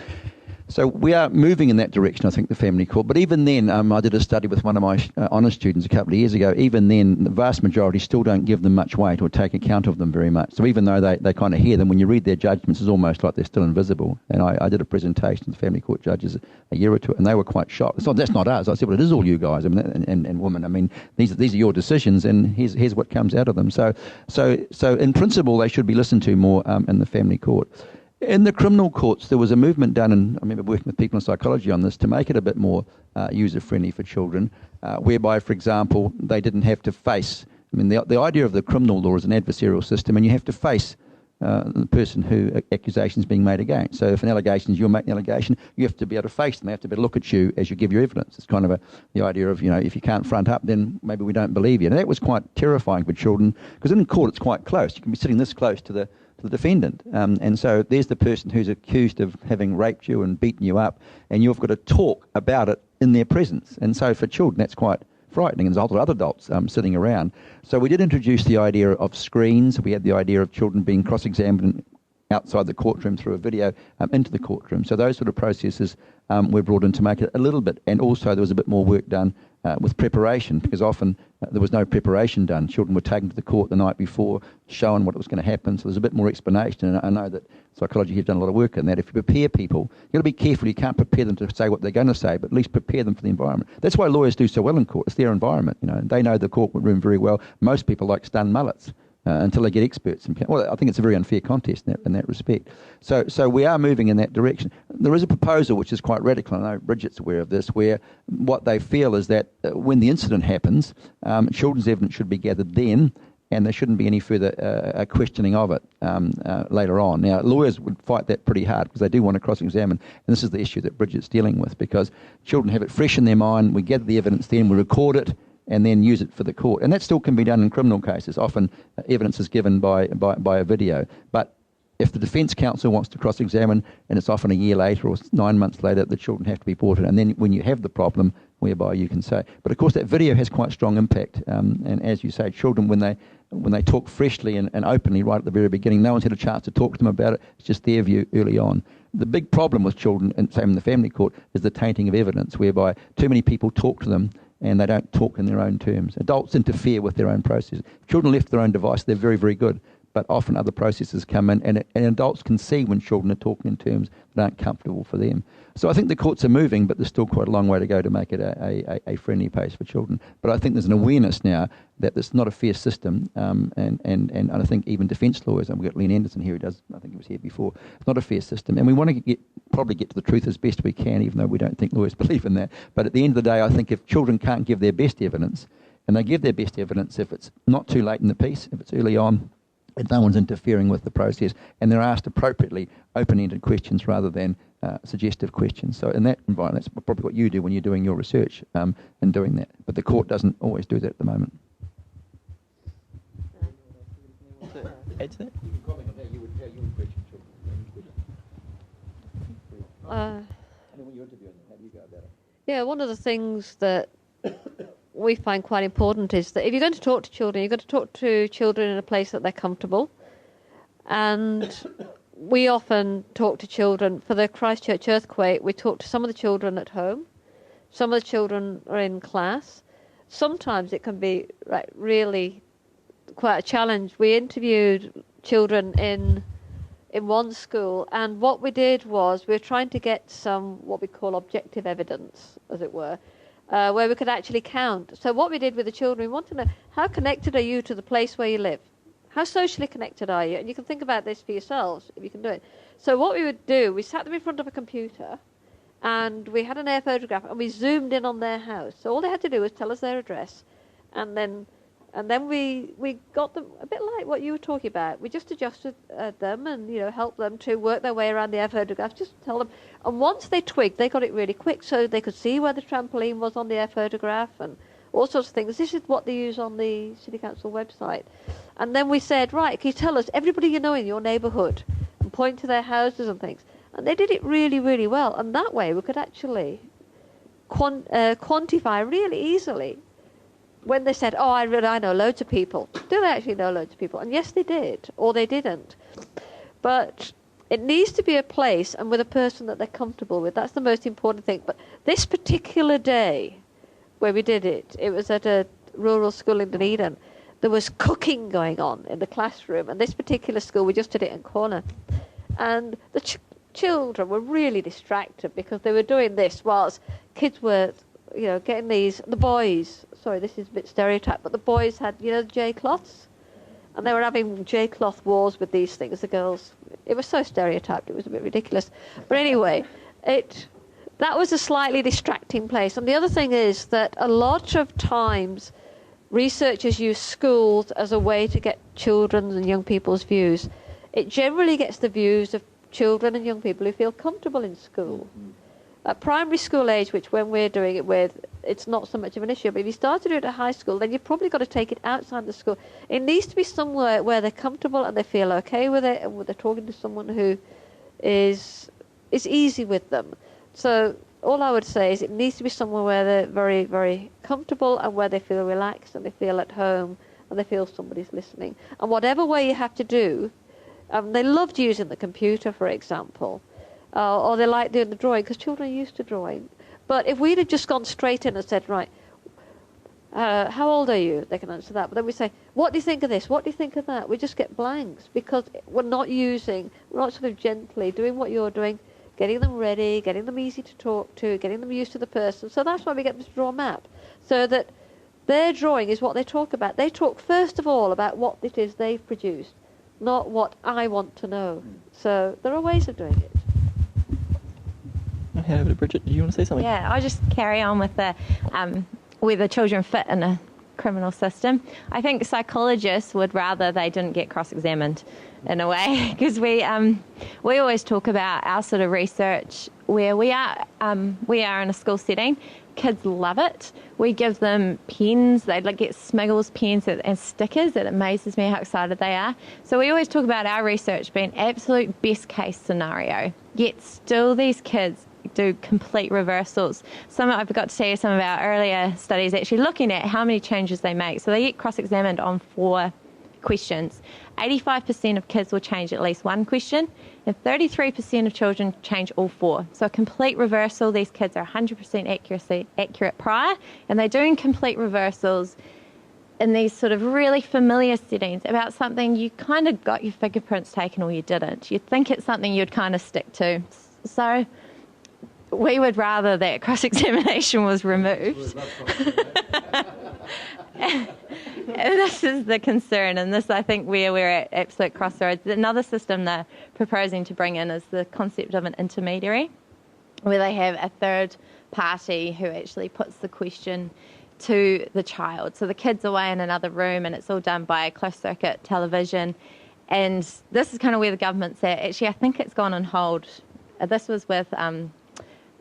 So we are moving in that direction, I think, the family court. But even then, I did a study with one of my honours students a couple of years ago. Even then, the vast majority still don't give them much weight or take account of them very much. So even though they kind of hear them, when you read their judgments, it's almost like they're still invisible. And I did a presentation to the family court judges a year or two, and they were quite shocked. That's not us. I said, well, it is all you guys, and women. I mean, these are your decisions, and here's what comes out of them. So in principle, they should be listened to more in the family court. In the criminal courts, there was a movement done, and I remember working with people in psychology on this, to make it a bit more user-friendly for children, whereby, for example, they didn't have to face... I mean, the idea of the criminal law is an adversarial system, and you have to face the person who accusation is being made against. So if an allegation is you're making an allegation, you have to be able to face them. They have to be able to look at you as you give your evidence. It's kind of the idea of, if you can't front up, then maybe we don't believe you. And that was quite terrifying for children, because in court it's quite close. You can be sitting this close to the defendant, and so there's the person who's accused of having raped you and beaten you up, and you've got to talk about it in their presence. And so for children that's quite frightening, and there's a lot of other adults sitting around. So we did introduce the idea of screens. We had the idea of children being cross-examined outside the courtroom through a video into the courtroom. So those sort of processes were brought in to make it a little bit, and also there was a bit more work done with preparation, because often there was no preparation done. Children were taken to the court the night before, shown what was going to happen, so there's a bit more explanation. And I know that psychology have done a lot of work in that. If you prepare people, you've got to be careful. You can't prepare them to say what they're going to say, but at least prepare them for the environment. That's why lawyers do so well in court. It's their environment. They know the courtroom very well. Most people like stun mullets. Until they get experts. Well, I think it's a very unfair contest in that respect. So we are moving in that direction. There is a proposal which is quite radical, and I know Bridget's aware of this, where what they feel is that when the incident happens, children's evidence should be gathered then, and there shouldn't be any further questioning of it later on. Now, lawyers would fight that pretty hard because they do want to cross-examine, and this is the issue that Bridget's dealing with, because children have it fresh in their mind. We gather the evidence, then we record it, and then use it for the court. And that still can be done in criminal cases. Often evidence is given by a video. But if the defence counsel wants to cross-examine, and it's often a year later or 9 months later, the children have to be brought in. And then when you have the problem, whereby you can say. But of course that video has quite strong impact. And as you say, children, when they talk freshly and openly right at the very beginning, no one's had a chance to talk to them about it. It's just their view early on. The big problem with children, and same in the family court, is the tainting of evidence, whereby too many people talk to them and they don't talk in their own terms. Adults interfere with their own process. If children left to their own device, they're very, very good. But often other processes come in, and adults can see when children are talking in terms that aren't comfortable for them. So I think the courts are moving, but there's still quite a long way to go to make it a friendly place for children. But I think there's an awareness now that it's not a fair system, and I think even defence lawyers, and we've got Len Anderson here, I think he was here before, it's not a fair system. And we want to probably get to the truth as best we can, even though we don't think lawyers believe in that. But at the end of the day, I think if children can't give their best evidence, and they give their best evidence if it's not too late in the piece, if it's early on, and no one's interfering with the process, and they're asked appropriately open-ended questions rather than suggestive questions. So in that environment, that's probably what you do when you're doing your research and doing that. But the court doesn't always do that at the moment. Add to that? Yeah, one of the things that we find quite important is that if you're going to talk to children, you're going to talk to children in a place that they're comfortable. And we often talk to children, for the Christchurch earthquake, we talk to some of the children at home. Some of the children are in class. Sometimes it can be really quite a challenge. We interviewed children in one school, and what we did was we were trying to get some what we call objective evidence, as it were, where we could actually count. So what we did with the children, we want to know, how connected are you to the place where you live? How socially connected are you? And you can think about this for yourselves, if you can do it. So what we would do, we sat them in front of a computer, and we had an air photograph, and we zoomed in on their house. So all they had to do was tell us their address, and then we got them a bit like what you were talking about. We just adjusted them and helped them to work their way around the air photograph. Just tell them, and once they twigged, they got it really quick, so they could see where the trampoline was on the air photograph and all sorts of things. This is what they use on the City Council website. And then we said, right, can you tell us everybody you know in your neighbourhood and point to their houses and things? And they did it really, really well. And that way we could actually quantify really easily. When they said, I know loads of people, do they actually know loads of people? And yes, they did, or they didn't. But it needs to be a place and with a person that they're comfortable with. That's the most important thing. But this particular day where we did it, it was at a rural school in Dunedin. There was cooking going on in the classroom. And this particular school, we just did it in Corner. And the children were really distracted because they were doing this whilst kids were, getting these, the boys, sorry, this is a bit stereotyped, but the boys had, J-cloths. And they were having J-cloth wars with these things, the girls. It was so stereotyped, it was a bit ridiculous. But anyway, that was a slightly distracting place. And the other thing is that a lot of times researchers use schools as a way to get children's and young people's views. It generally gets the views of children and young people who feel comfortable in school. At primary school age, which when we're doing it with, it's not so much of an issue. But if you start to do it at high school, then you've probably got to take it outside the school. It needs to be somewhere where they're comfortable and they feel okay with it, and they're talking to someone who is easy with them. So all I would say is it needs to be somewhere where they're very, very comfortable and where they feel relaxed and they feel at home and they feel somebody's listening. And whatever way you have to do, they loved using the computer, for example, or they like doing the drawing because children are used to drawing. But if we'd have just gone straight in and said, right, how old are you? They can answer that. But then we say, what do you think of this? What do you think of that? We just get blanks because we're not sort of gently doing what you're doing, getting them ready, getting them easy to talk to, getting them used to the person. So that's why we get them to draw a map, so that their drawing is what they talk about. They talk first of all about what it is they've produced, not what I want to know. So there are ways of doing it. I'll hand over to Bridget. Do you want to say something? Yeah, I'll just carry on with the where the children fit in a criminal system. I think psychologists would rather they didn't get cross-examined in a way, because we always talk about our sort of research where we are in a school setting. Kids love it. We give them pens. They get Smiggles pens and stickers. It amazes me how excited they are. So we always talk about our research being absolute best case scenario. Yet still these kids do complete reversals. I forgot to tell you some of our earlier studies actually looking at how many changes they make. So they get cross-examined on 4 questions. 85% of kids will change at least 1 question, and 33% of children change all 4. So a complete reversal. These kids are 100% accurate prior, and they're doing complete reversals in these sort of really familiar settings about something you kind of got your fingerprints taken or you didn't. You'd think it's something you'd kind of stick to. So we would rather that cross-examination was removed. And this is the concern, and this I think where we're at absolute crossroads. Another system they're proposing to bring in is the concept of an intermediary, where they have a third party who actually puts the question to the child. So the kid's away in another room and it's all done by closed-circuit television. And this is kind of where the government's at. Actually, I think it's gone on hold. This was with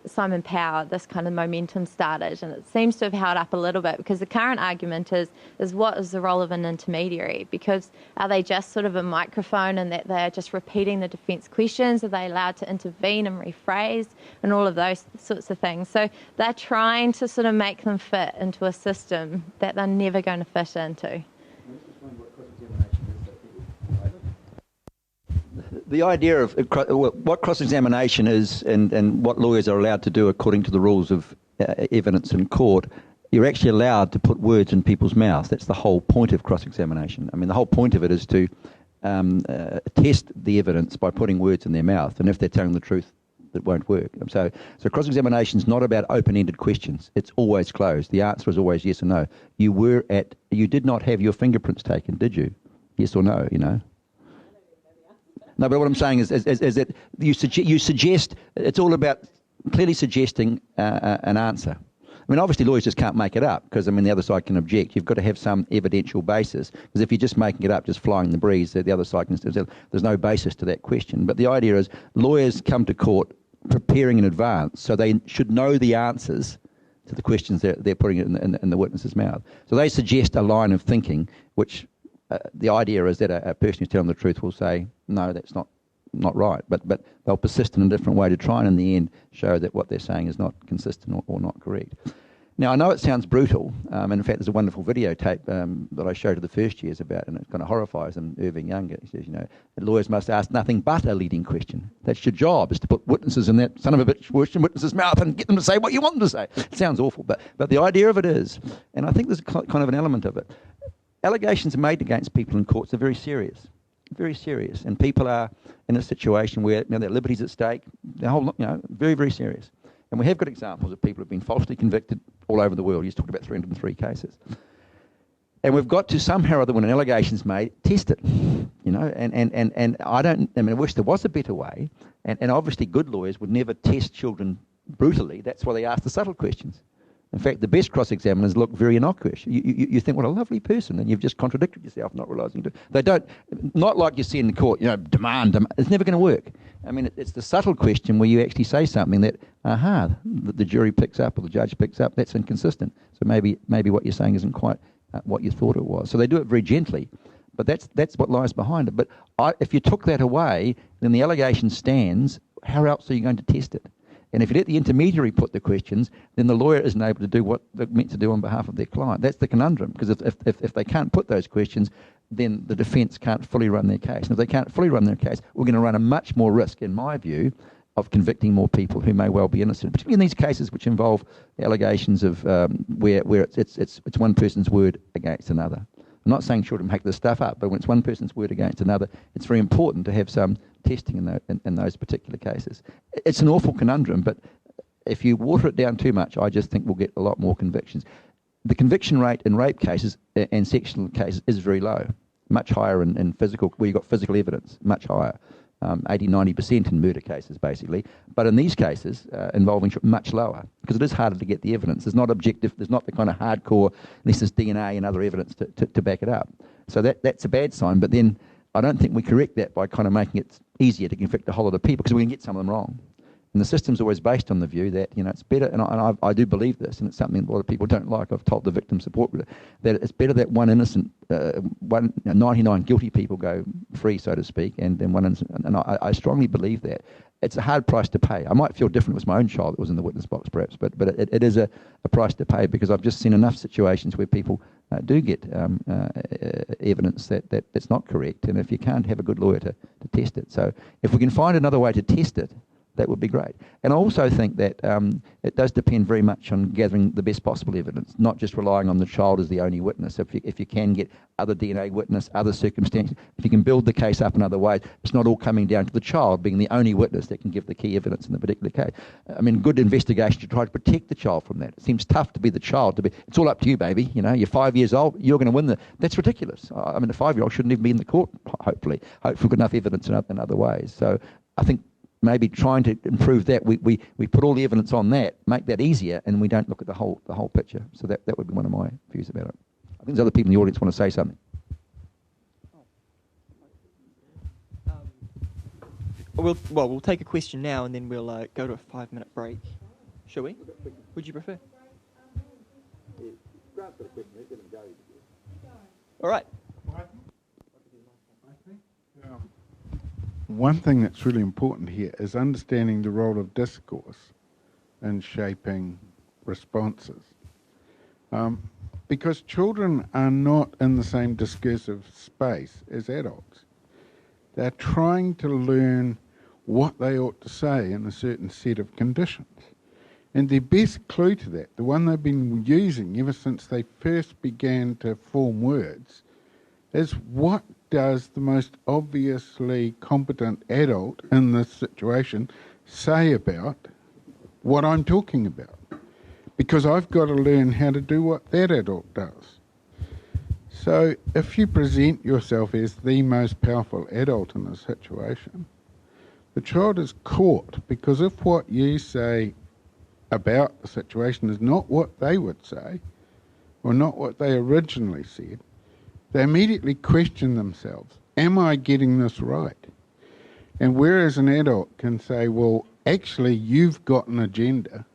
Simon Power, this kind of momentum started, and it seems to have held up a little bit, because the current argument is what is the role of an intermediary? Because are they just sort of a microphone and that they're just repeating the defence questions? Are they allowed to intervene and rephrase and all of those sorts of things? So they're trying to sort of make them fit into a system that they're never going to fit into. The idea of what cross-examination is and what lawyers are allowed to do according to the rules of evidence in court, you're actually allowed to put words in people's mouths. That's the whole point of cross-examination. I mean, the whole point of it is to test the evidence by putting words in their mouth, and if they're telling the truth, it won't work. So cross-examination is not about open-ended questions. It's always closed. The answer is always yes or no. You did not have your fingerprints taken, did you? Yes or no, No, but what I'm saying is that you suggest, it's all about clearly suggesting an answer. I mean, obviously lawyers just can't make it up, because, the other side can object. You've got to have some evidential basis, because if you're just making it up, just flying the breeze, the other side can say there's no basis to that question. But the idea is lawyers come to court preparing in advance, so they should know the answers to the questions they're putting in the witness's mouth. So they suggest a line of thinking, which the idea is that a person who's telling the truth will say, no, that's not right. But they'll persist in a different way to try and in the end show that what they're saying is not consistent or not correct. Now, I know it sounds brutal, and in fact there's a wonderful videotape that I showed to the first years about, and it kind of horrifies them. Irving Younger, he says, lawyers must ask nothing but a leading question. That's your job, is to put witnesses in that son of a bitch witness's mouth and get them to say what you want them to say. It sounds awful, but the idea of it is, and I think there's kind of an element of it, allegations made against people in courts are very serious, and people are in a situation where their liberty's at stake. Very, very serious. And we have got examples of people who've been falsely convicted all over the world. He's talked about 303 cases. And we've got to somehow or other, when an allegation's made, test it. And I wish there was a better way. And obviously good lawyers would never test children brutally. That's why they ask the subtle questions. In fact, the best cross-examiners look very innocuous. You think, what a lovely person, and you've just contradicted yourself, not realising you do. They don't, not like you see in the court, demand. It's never going to work. It's the subtle question where you actually say something that, the jury picks up or the judge picks up, that's inconsistent. So maybe what you're saying isn't quite what you thought it was. So they do it very gently, but that's what lies behind it. But if you took that away, then the allegation stands. How else are you going to test it? And if you let the intermediary put the questions, then the lawyer isn't able to do what they're meant to do on behalf of their client. That's the conundrum, because if they can't put those questions, then the defence can't fully run their case. And if they can't fully run their case, we're going to run a much more risk, in my view, of convicting more people who may well be innocent, particularly in these cases which involve allegations of where it's one person's word against another. I'm not saying children make this stuff up, but when it's one person's word against another, it's very important to have some testing in those particular cases. It's an awful conundrum, but if you water it down too much, I just think we'll get a lot more convictions. The conviction rate in rape cases and sexual cases is very low, much higher in physical, where you've got physical evidence, much higher. 80-90% in murder cases, basically. But in these cases, involving much lower, because it is harder to get the evidence. There's not objective, there's not the kind of hardcore, unless there's DNA and other evidence to back it up. So that's a bad sign, but then I don't think we correct that by kind of making it easier to convict a whole lot of people, because we can get some of them wrong. And the system's always based on the view that, it's better, and I do believe this, and it's something a lot of people don't like. I've told the victim support group that it's better that one innocent, 99 guilty people go free, so to speak, and then one innocent. And I strongly believe that. It's a hard price to pay. I might feel different if it was my own child that was in the witness box, perhaps, but it is a price to pay, because I've just seen enough situations where people do get evidence that's not correct, and if you can't have a good lawyer to test it. So if we can find another way to test it, that would be great. And I also think that it does depend very much on gathering the best possible evidence, not just relying on the child as the only witness. If you can get other DNA witness, other circumstances, if you can build the case up in other ways, it's not all coming down to the child being the only witness that can give the key evidence in the particular case. I mean, good investigation to try to protect the child from that. It seems tough to be the child, it's all up to you, baby. You're 5 years old, you're going to win that's ridiculous. I mean, a 5-year-old shouldn't even be in the court, hopefully. Hopefully we've got enough evidence in other ways. So I think maybe trying to improve that, we put all the evidence on that, make that easier, and we don't look at the whole picture. So that would be one of my views about it. I think there's other people in the audience want to say something. We'll take a question now, and then we'll go to a 5-minute break. Shall we? Would you prefer? All right. One thing that's really important here is understanding the role of discourse in shaping responses. Because children are not in the same discursive space as adults. They're trying to learn what they ought to say in a certain set of conditions. And their best clue to that, the one they've been using ever since they first began to form words, is what does the most obviously competent adult in this situation say about what I'm talking about? Because I've got to learn how to do what that adult does. So if you present yourself as the most powerful adult in a situation, the child is caught, because if what you say about the situation is not what they would say, or not what they originally said, they immediately question themselves, am I getting this right? And whereas an adult can say, well, actually you've got an agenda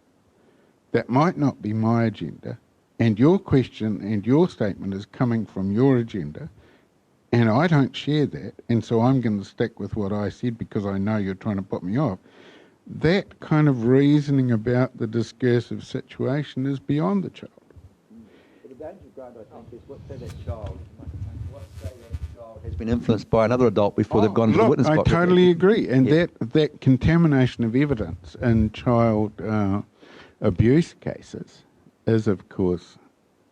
that might not be my agenda, and your question and your statement is coming from your agenda, and I don't share that, and so I'm going to stick with what I said because I know you're trying to put me off. That kind of reasoning about the discursive situation is beyond the child. But the danger, Grant, I think, is what say that child has been influenced by another adult before they've gone to the witness box. I totally agree, and that contamination of evidence in child abuse cases is, of course,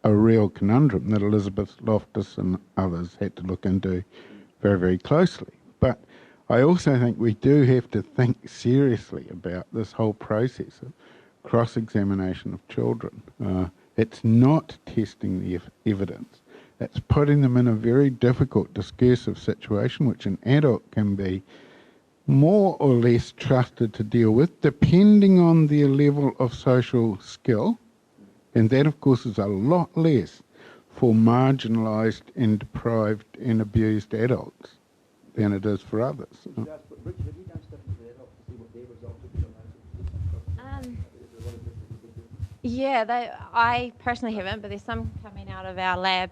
a real conundrum that Elizabeth Loftus and others had to look into very, very closely. But I also think we do have to think seriously about this whole process of cross-examination of children. It's not testing the evidence. It's putting them in a very difficult discursive situation, which an adult can be more or less trusted to deal with, depending on their level of social skill. And that, of course, is a lot less for marginalised and deprived and abused adults than it is for others. I personally haven't, but there's some coming out of our lab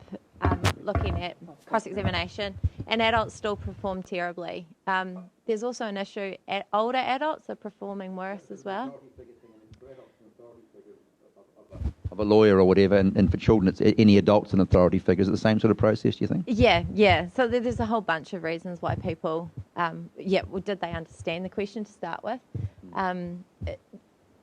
looking at cross-examination, and adults still perform terribly. There's also an issue, older adults are performing worse as well. Of a lawyer or whatever, and for children, it's any adults and authority figures. Is it the same sort of process, do you think? Yeah. So there's a whole bunch of reasons why people, did they understand the question to start with?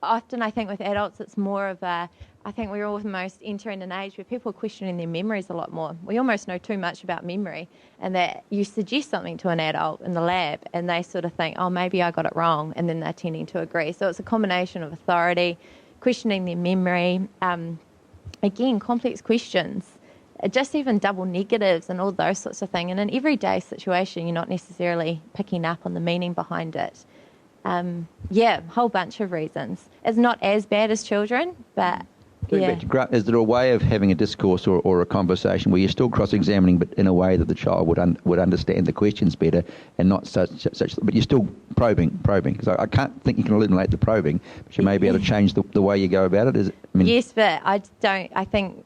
Often I think with adults it's more of I think we're almost entering an age where people are questioning their memories a lot more. We almost know too much about memory, and that you suggest something to an adult in the lab and they sort of think, oh, maybe I got it wrong, and then they're tending to agree. So it's a combination of authority, questioning their memory, again, complex questions. just even double negatives and all those sorts of things. In an everyday situation, you're not necessarily picking up on the meaning behind it. Whole bunch of reasons. It's not as bad as children, but Is there a way of having a discourse or a conversation where you're still cross-examining, but in a way that the child would understand the questions better, and not such, but you're still probing? Because I can't think you can eliminate the probing, but you may be able to change the way you go about it. Yes, but I don't. I think.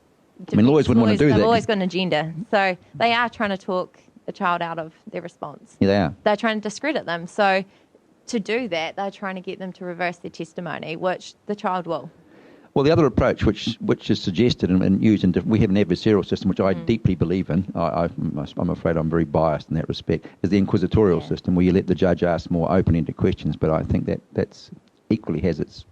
Lawyers wouldn't want to do that. They've always got an agenda, so they are trying to talk a child out of their response. Yeah, they are. They're trying to discredit them. So to do that, they're trying to get them to reverse their testimony, which the child will. Well, the other approach, which is suggested and used, we have an adversarial system, which I deeply believe in. I'm afraid I'm very biased in that respect. Is the inquisitorial system, where you let the judge ask more open-ended questions. But I think that's equally has its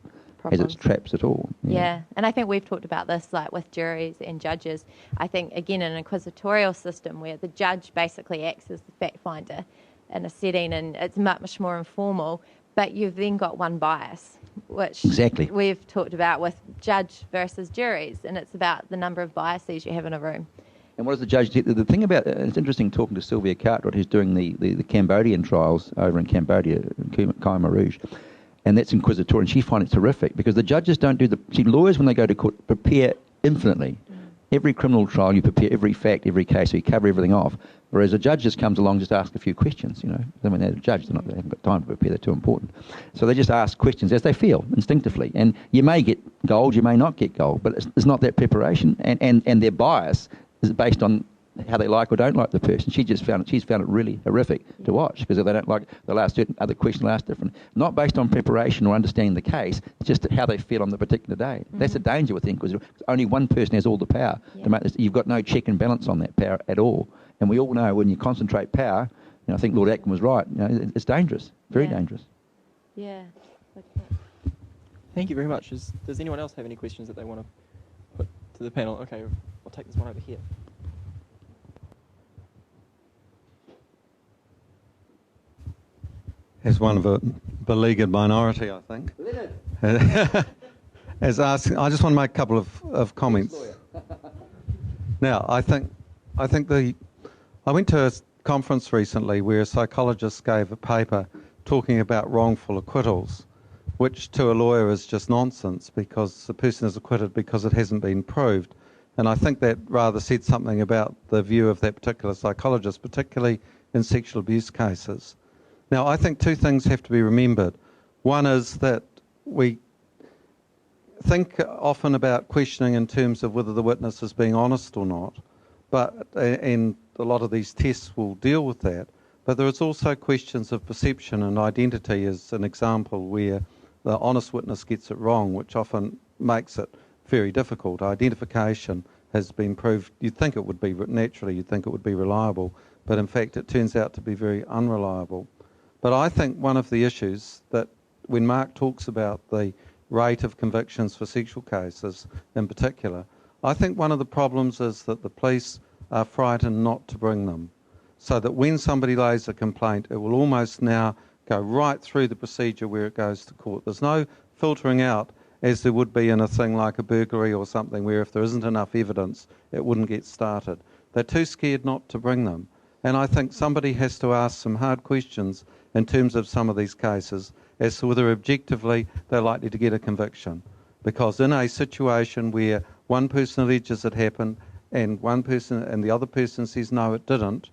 traps at all. Yeah, and I think we've talked about this, like with juries and judges. I think again an inquisitorial system where the judge basically acts as the fact finder in a setting, and it's much more informal. But you've then got one bias, which we've talked about with judge versus juries, and it's about the number of biases you have in a room. And what does the judge do? The thing about it's interesting talking to Sylvia Cartwright, who's doing the Cambodian trials over in Cambodia, Khmer Rouge, and that's inquisitorial, and she finds it terrific because the judges don't do lawyers, when they go to court, prepare infinitely. Every criminal trial, you prepare every fact, every case, so you cover everything off. Whereas a judge just comes along, just ask a few questions, Then when they're a judge, they haven't got time to prepare, they're too important. So they just ask questions as they feel, instinctively. And you may get gold, you may not get gold, but it's not that preparation. And their bias is based on how they like or don't like the person. She's found it really horrific to watch, because if they don't like, they'll ask certain other questions, they'll ask different. Not based on preparation or understanding the case, it's just how they feel on the particular day. That's the danger with the inquisitor. Only one person has all the power to make this. You've got no check and balance on that power at all. And we all know when you concentrate power, I think Lord Atkin was right, it's dangerous, very dangerous. Yeah. Thank you very much. Does anyone else have any questions that they want to put to the panel? Okay, I'll take this one over here. As one of a beleaguered minority, I think. As asking, I just want to make a couple of comments. Now, I went to a conference recently where a psychologist gave a paper talking about wrongful acquittals, which to a lawyer is just nonsense, because the person is acquitted because it hasn't been proved. And I think that rather said something about the view of that particular psychologist, particularly in sexual abuse cases. Now, I think two things have to be remembered. One is that we think often about questioning in terms of whether the witness is being honest or not, and a lot of these tests will deal with that. But there is also questions of perception, and identity is an example where the honest witness gets it wrong, which often makes it very difficult. Identification has been proved, you'd think it would be reliable, but in fact it turns out to be very unreliable. But I think one of the issues that when Mark talks about the rate of convictions for sexual cases in particular, I think one of the problems is that the police are frightened not to bring them. So that when somebody lays a complaint, it will almost now go right through the procedure where it goes to court. There's no filtering out as there would be in a thing like a burglary or something, where if there isn't enough evidence, it wouldn't get started. They're too scared not to bring them. And I think somebody has to ask some hard questions in terms of some of these cases as to whether objectively they're likely to get a conviction. Because in a situation where one person alleges it happened and the other person says no, it didn't,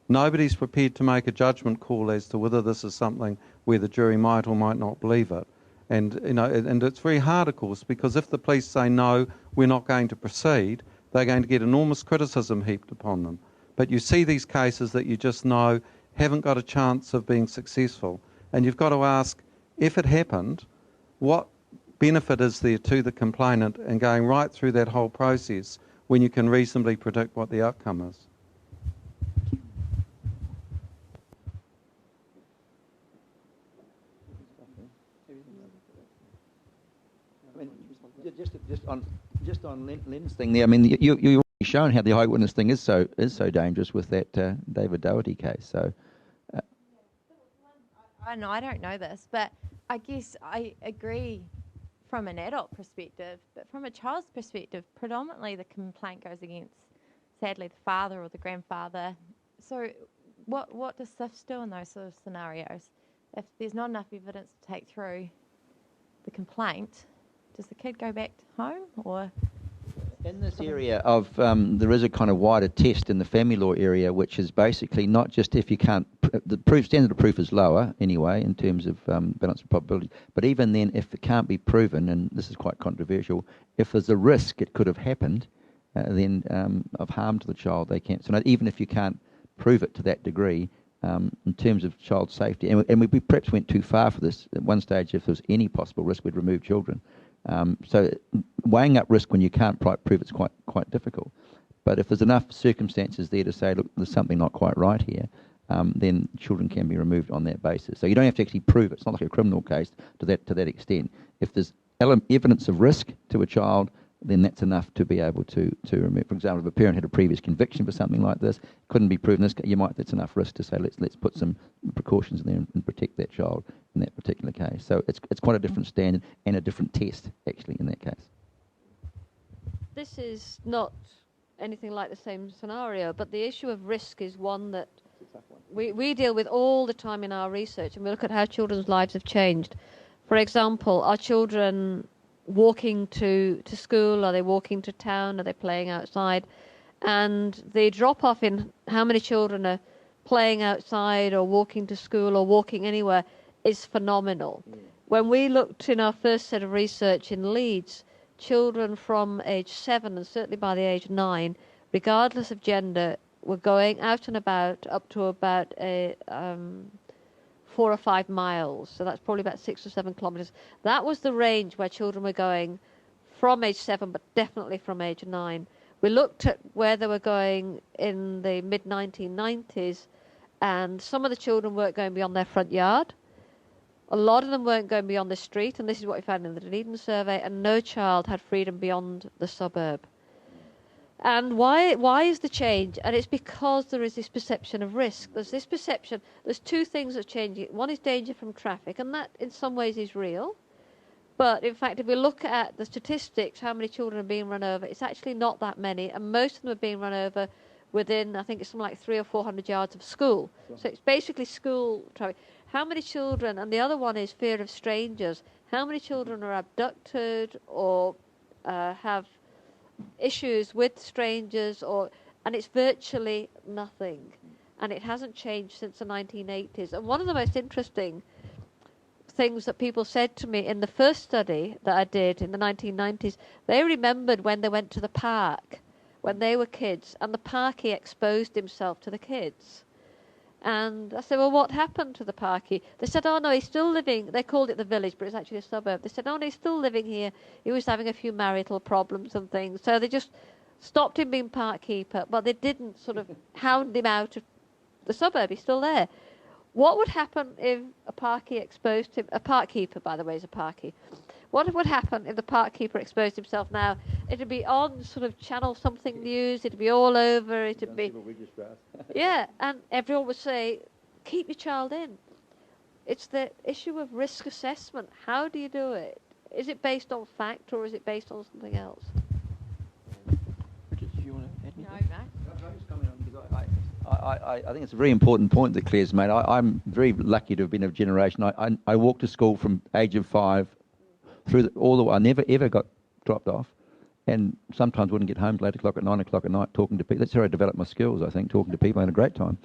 nobody's prepared to make a judgment call as to whether this is something where the jury might or might not believe it. And it's very hard, of course, because if the police say no, we're not going to proceed, they're going to get enormous criticism heaped upon them. But you see these cases that you just know haven't got a chance of being successful. And you've got to ask, if it happened, what benefit is there to the complainant in going right through that whole process when you can reasonably predict what the outcome is? Just on Len's thing there, I mean, you've already shown how the eyewitness thing is so dangerous with that David Doherty case. So, I don't know this, but I guess I agree from an adult perspective, but from a child's perspective, predominantly the complaint goes against sadly the father or the grandfather. So what does SIFS do in those sort of scenarios? If there's not enough evidence to take through the complaint, does the kid go back home or? In this area of, there is a kind of wider test in the family law area, which is basically not just if you can't, the standard of proof is lower anyway in terms of balance of probability, but even then if it can't be proven, and this is quite controversial, if there's a risk it could have happened, then of harm to the child, they can't. So now, even if you can't prove it to that degree, in terms of child safety, and we perhaps went too far for this. At one stage, if there was any possible risk, we'd remove children. So weighing up risk when you can't prove it's quite difficult. But if there's enough circumstances there to say, look, there's something not quite right here, then children can be removed on that basis. So you don't have to actually prove it. It's not like a criminal case to that extent. If there's evidence of risk to a child, then that's enough to be able to remove. For example, if a parent had a previous conviction for something like this, couldn't be proven. That's enough risk to say let's put some precautions in there and protect that child in that particular case. So it's quite a different standard and a different test actually in that case. This is not anything like the same scenario, but the issue of risk is one that we deal with all the time in our research, and we look at how children's lives have changed. For example, are children walking to school? Are they walking to town? Are they playing outside? And the drop-off in how many children are playing outside or walking to school or walking anywhere is phenomenal. Yeah. When we looked in our first set of research in Leeds, children from age 7 and certainly by the age 9, regardless of gender, were going out and about up to about 4 or 5 miles, so that's probably about 6 or 7 kilometres. That was the range where children were going from age 7, but definitely from age 9. We looked at where they were going in the mid-1990s, and some of the children weren't going beyond their front yard. A lot of them weren't going beyond the street, and this is what we found in the Dunedin survey, and no child had freedom beyond the suburb. And why is the change? And it's because there is this perception of risk. There's this perception, there's two things that change it. One is danger from traffic, and that in some ways is real. But in fact, if we look at the statistics, how many children are being run over, it's actually not that many, and most of them are being run over within, I think it's something like 300 or 400 yards of school. So it's basically school traffic. How many children, and the other one is fear of strangers, how many children are abducted or have issues with strangers, and it's virtually nothing, and it hasn't changed since the 1980s. And one of the most interesting things that people said to me in the first study that I did in the 1990s, they remembered when they went to the park when they were kids, and the parkie exposed himself to the kids. And I said, well, what happened to the parkie? They said, oh, no, he's still living. They called it the village, but it's actually a suburb. They said, oh, no, he's still living here. He was having a few marital problems and things. So they just stopped him being park keeper, but they didn't sort of hound him out of the suburb. He's still there. What would happen if a parkie exposed him? A park keeper, by the way, is a parkie. What would happen if the park keeper exposed himself now? It'd be on sort of Channel Something News. It'd be all over. It'd be... Yeah, and everyone would say, keep your child in. It's the issue of risk assessment. How do you do it? Is it based on fact or is it based on something else? Bridget, do you want to add anything? I think it's a very important point that Claire's made. I'm very lucky to have been of a generation. I walked to school from age of 5 through all the way. I never ever got dropped off, and sometimes wouldn't get home till 8 o'clock at 9 o'clock at night talking to people. That's how I developed my skills, I think, talking to people. I had a great time.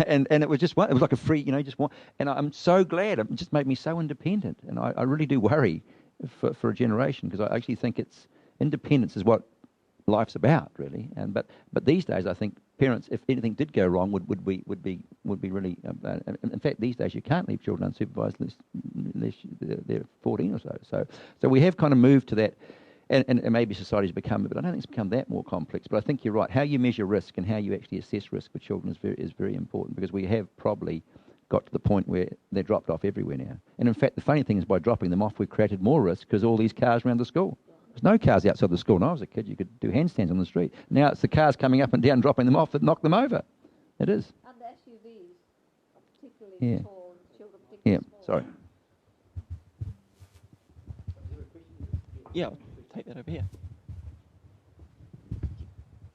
And it was just one, it was like a free, just one. And I'm so glad. It just made me so independent. And I really do worry for a generation, because I actually think independence is what life's about, really. But these days, I think parents, if anything did go wrong, would be really. In fact, these days you can't leave children unsupervised unless they're 14 or so. So we have kind of moved to that, and maybe society's become, but I don't think it's become that more complex. But I think you're right. How you measure risk and how you actually assess risk for children is very important, because we have probably got to the point where they're dropped off everywhere now. And in fact, the funny thing is, by dropping them off, we've created more risk, because all these cars around the school. There's no cars outside the school. When I was a kid, you could do handstands on the street. Now it's the cars coming up and down, dropping them off, that knock them over. It is. And the SUVs, particularly tall, children particularly small. Sorry. Yeah, I'll take that over here.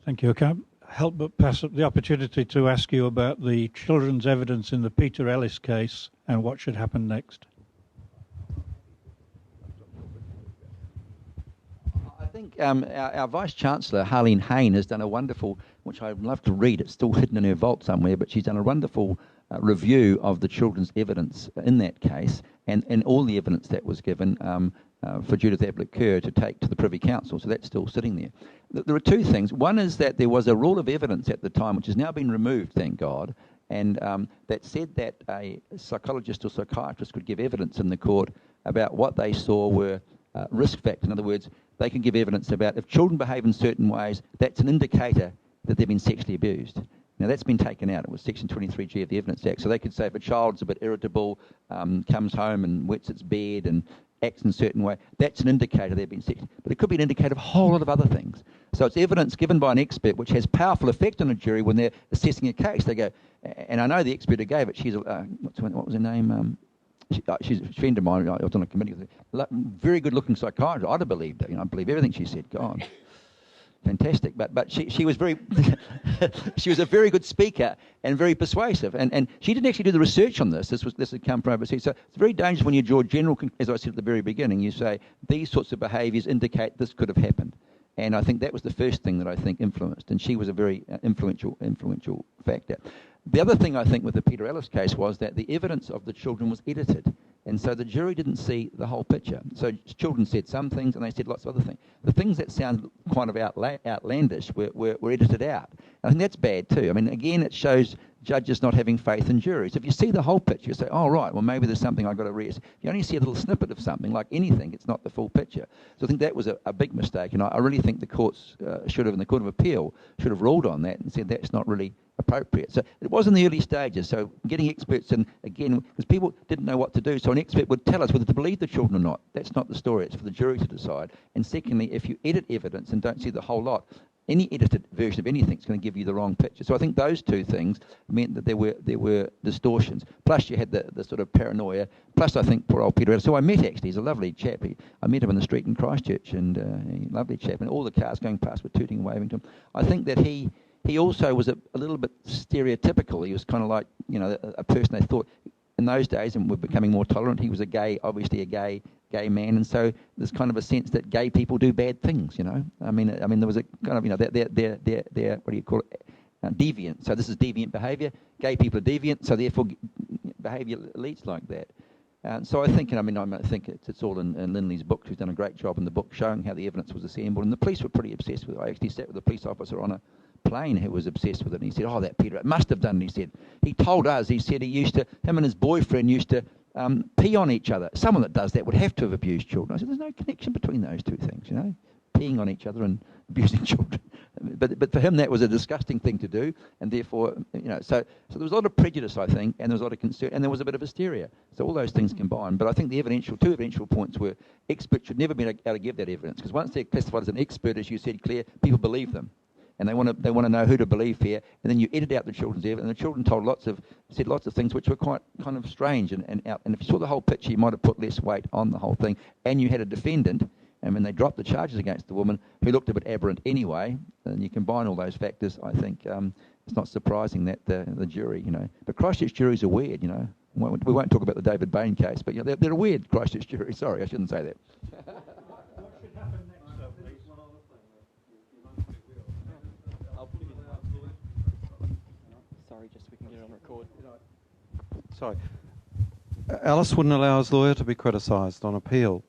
Thank you. Okay. help but pass up the opportunity to ask you about the children's evidence in the Peter Ellis case and what should happen next. I think our Vice-Chancellor, Harleen Hayne, has done a wonderful, which I'd love to read, it's still hidden in her vault somewhere, but she's done a wonderful review of the children's evidence in that case and all the evidence that was given for Judith Ablett-Kerr to take to the Privy Council, so that's still sitting there. There are two things. One is that there was a rule of evidence at the time, which has now been removed, thank God, and that said that a psychologist or psychiatrist could give evidence in the court about what they saw were risk factors. In other words, they can give evidence about if children behave in certain ways, that's an indicator that they've been sexually abused. Now, that's been taken out. It was Section 23G of the Evidence Act. So they could say if a child's a bit irritable, comes home and wets its bed and acts in a certain way, that's an indicator they've been sexually. But it could be an indicator of a whole lot of other things. So it's evidence given by an expert which has powerful effect on a jury when they're assessing a case. They go, and I know the expert who gave it, she's, what was her name? She's a friend of mine. I was on a committee with her. Very good-looking psychiatrist. I'd have believed her. I believe everything she said. God. Fantastic, but she was very she was a very good speaker and very persuasive, and she didn't actually do the research on this. This had come from overseas, so it's very dangerous when you draw general. As I said at the very beginning, you say these sorts of behaviours indicate this could have happened, and I think that was the first thing that I think influenced, and she was a very influential factor. The other thing I think with the Peter Ellis case was that the evidence of the children was edited, and so the jury didn't see the whole picture. So children said some things and they said lots of other things. The things that sound kind of outlandish were edited out. I think that's bad too. I mean, again, it shows judges not having faith in juries. If you see the whole picture, you say, oh, right, well, maybe there's something I've got to read. If you only see a little snippet of something, like anything, it's not the full picture. So I think that was a big mistake, and I really think the courts should have, and the Court of Appeal should have ruled on that and said that's not really appropriate. So it was in the early stages, so getting experts in, again, because people didn't know what to do, so an expert would tell us whether to believe the children or not. That's not the story, it's for the jury to decide. And secondly, if you edit evidence and don't see the whole lot, any edited version of anything is going to give you the wrong picture. So I think those two things meant that there were distortions. Plus you had the sort of paranoia. Plus I think poor old Peter Ellis, who I met actually, he's a lovely chap. I met him in the street in Christchurch, and lovely chap, and all the cars going past were tooting and waving to him. I think that he also was a little bit stereotypical. He was kind of like, a person they thought in those days, and we're becoming more tolerant. He was obviously a gay man, and so there's kind of a sense that gay people do bad things, I mean there was a kind of, they're what do you call it, deviant. So this is deviant behaviour. Gay people are deviant, so therefore behaviour leads like that. So I think, I think it's all in Lindley's book. She's done a great job in the book showing how the evidence was assembled, and the police were pretty obsessed with it. I actually sat with a police officer on a plane who was obsessed with it, and he said, oh, that Peter, it must have done it. He told us, he said him and his boyfriend used to pee on each other. Someone that does that would have to have abused children. I said, there's no connection between those two things, peeing on each other and abusing children. But for him, that was a disgusting thing to do, and therefore, so there was a lot of prejudice, I think, and there was a lot of concern, and there was a bit of hysteria. So all those things combined. But I think the two evidential points were experts should never be able to give that evidence, because once they're classified as an expert, as you said, Claire, people believe them. And they want to know who to believe here, and then you edit out the children's evidence. And the children said lots of things which were quite kind of strange and out. And if you saw the whole picture, you might have put less weight on the whole thing. And you had a defendant, and when they dropped the charges against the woman, who looked a bit aberrant anyway, and you combine all those factors, I think it's not surprising that the jury, But Christchurch juries are weird, We won't talk about the David Bain case, but they're a weird Christchurch jury. Sorry, I shouldn't say that. Sorry. Ellis wouldn't allow his lawyer to be criticised on appeal.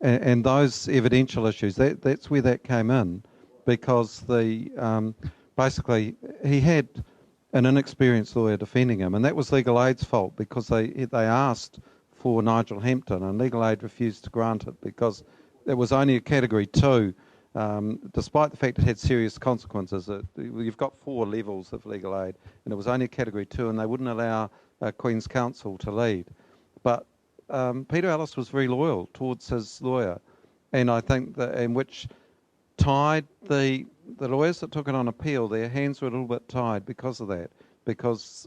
And those evidential issues, that's where that came in, because basically he had an inexperienced lawyer defending him, and that was Legal Aid's fault, because they asked for Nigel Hampton, and Legal Aid refused to grant it because it was only a Category 2, despite the fact it had serious consequences. You've got 4 levels of Legal Aid, and it was only a Category 2, and they wouldn't allow Queen's Counsel to lead. But Peter Ellis was very loyal towards his lawyer, and I think which tied the lawyers that took it on appeal, their hands were a little bit tied because of that, because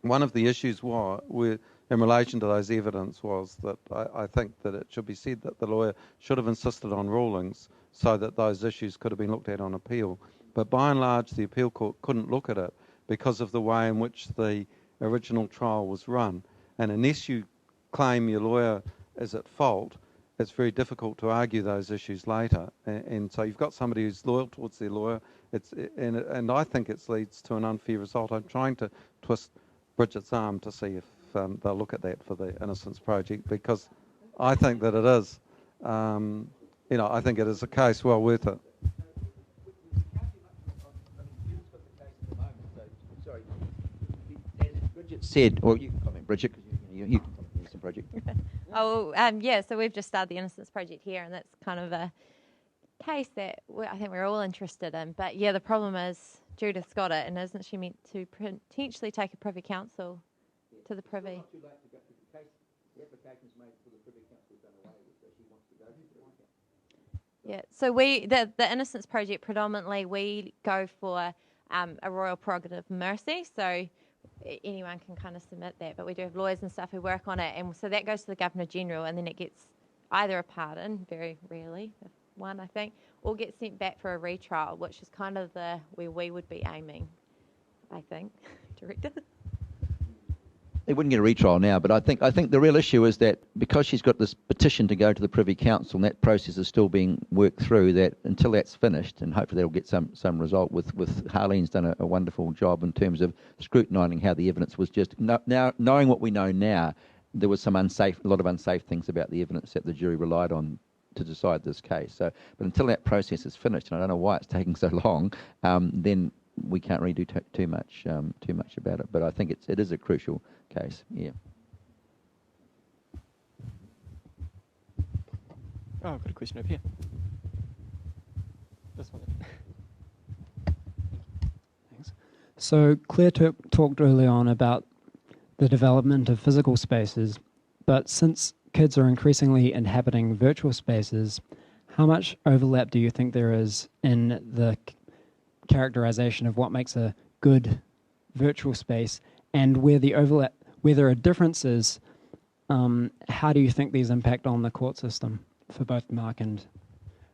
one of the issues in relation to those evidence was that I think that it should be said that the lawyer should have insisted on rulings so that those issues could have been looked at on appeal. But by and large, the appeal court couldn't look at it because of the way in which the original trial was run. And unless you claim your lawyer is at fault, it's very difficult to argue those issues later. And so you've got somebody who's loyal towards their lawyer, and I think it leads to an unfair result. I'm trying to twist Bridget's arm to see if they'll look at that for the Innocence Project, because I think that it is. I think it is a case well worth it. Sorry, as Bridget said, or you can comment, Bridget, because you can comment on the Innocence Project. So we've just started the Innocence Project here, and that's kind of a case that I think we're all interested in. But yeah, the problem is Judith's got it, and isn't she meant to potentially take a Privy Council to the Privy? The application's made for the Privy Council done away with, so she wants to go to the Privy Council. Yeah, so the Innocence Project, predominantly we go for a royal prerogative mercy, so anyone can kind of submit that, but we do have lawyers and stuff who work on it, and so that goes to the Governor-General, and then it gets either a pardon, very rarely, one I think, or gets sent back for a retrial, which is kind of where we would be aiming, I think, Director. They wouldn't get a retrial now, but I think the real issue is that because she's got this petition to go to the Privy Council, and that process is still being worked through, that until that's finished, and hopefully they'll get some result with Harleen's done a wonderful job in terms of scrutinising how the evidence was just now knowing what we know now. There was a lot of unsafe things about the evidence that the jury relied on to decide this case. So, but until that process is finished, and I don't know why it's taking so long, then we can't really do too much about it. But I think it is a crucial case. Yeah. Oh, I've got a question over here. This one. Thanks. So Claire talked early on about the development of physical spaces, but since kids are increasingly inhabiting virtual spaces, how much overlap do you think there is in the characterization of what makes a good virtual space, and where there are differences, how do you think these impact on the court system for both Mark and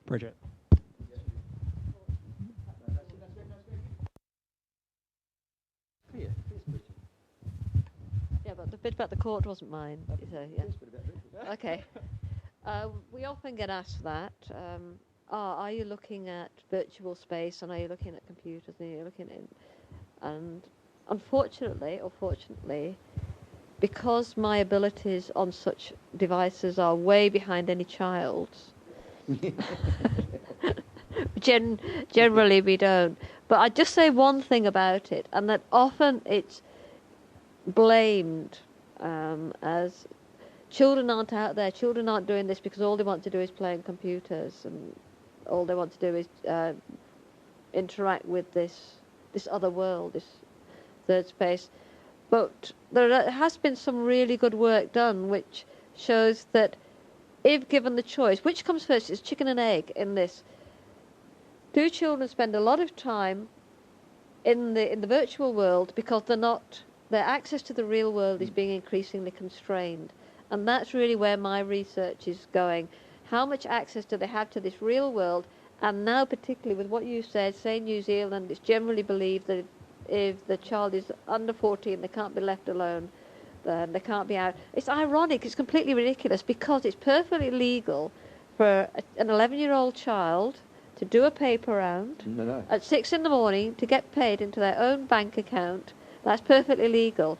Bridget? Yeah, but the bit about the court wasn't mine. So, yeah. Okay. We often get asked that. Are you looking at virtual space, and are you looking at computers, and are you looking at... And unfortunately, or fortunately, because my abilities on such devices are way behind any child's, generally we don't. But I'd just say one thing about it, and that often it's blamed as children aren't out there, children aren't doing this because all they want to do is play on computers, and all they want to do is interact with this other world, this third space. But there has been some really good work done which shows that if given the choice, which comes first, it's chicken and egg in this. Do children spend a lot of time in the virtual world because their access to the real world is being increasingly constrained? And that's really where my research is going. How much access do they have to this real world? And now, particularly with what you said, say in New Zealand, it's generally believed that if the child is under 14, they can't be left alone, they can't be out. It's ironic, it's completely ridiculous, because it's perfectly legal for an 11-year-old child to do a paper round at 6 in the morning to get paid into their own bank account. That's perfectly legal.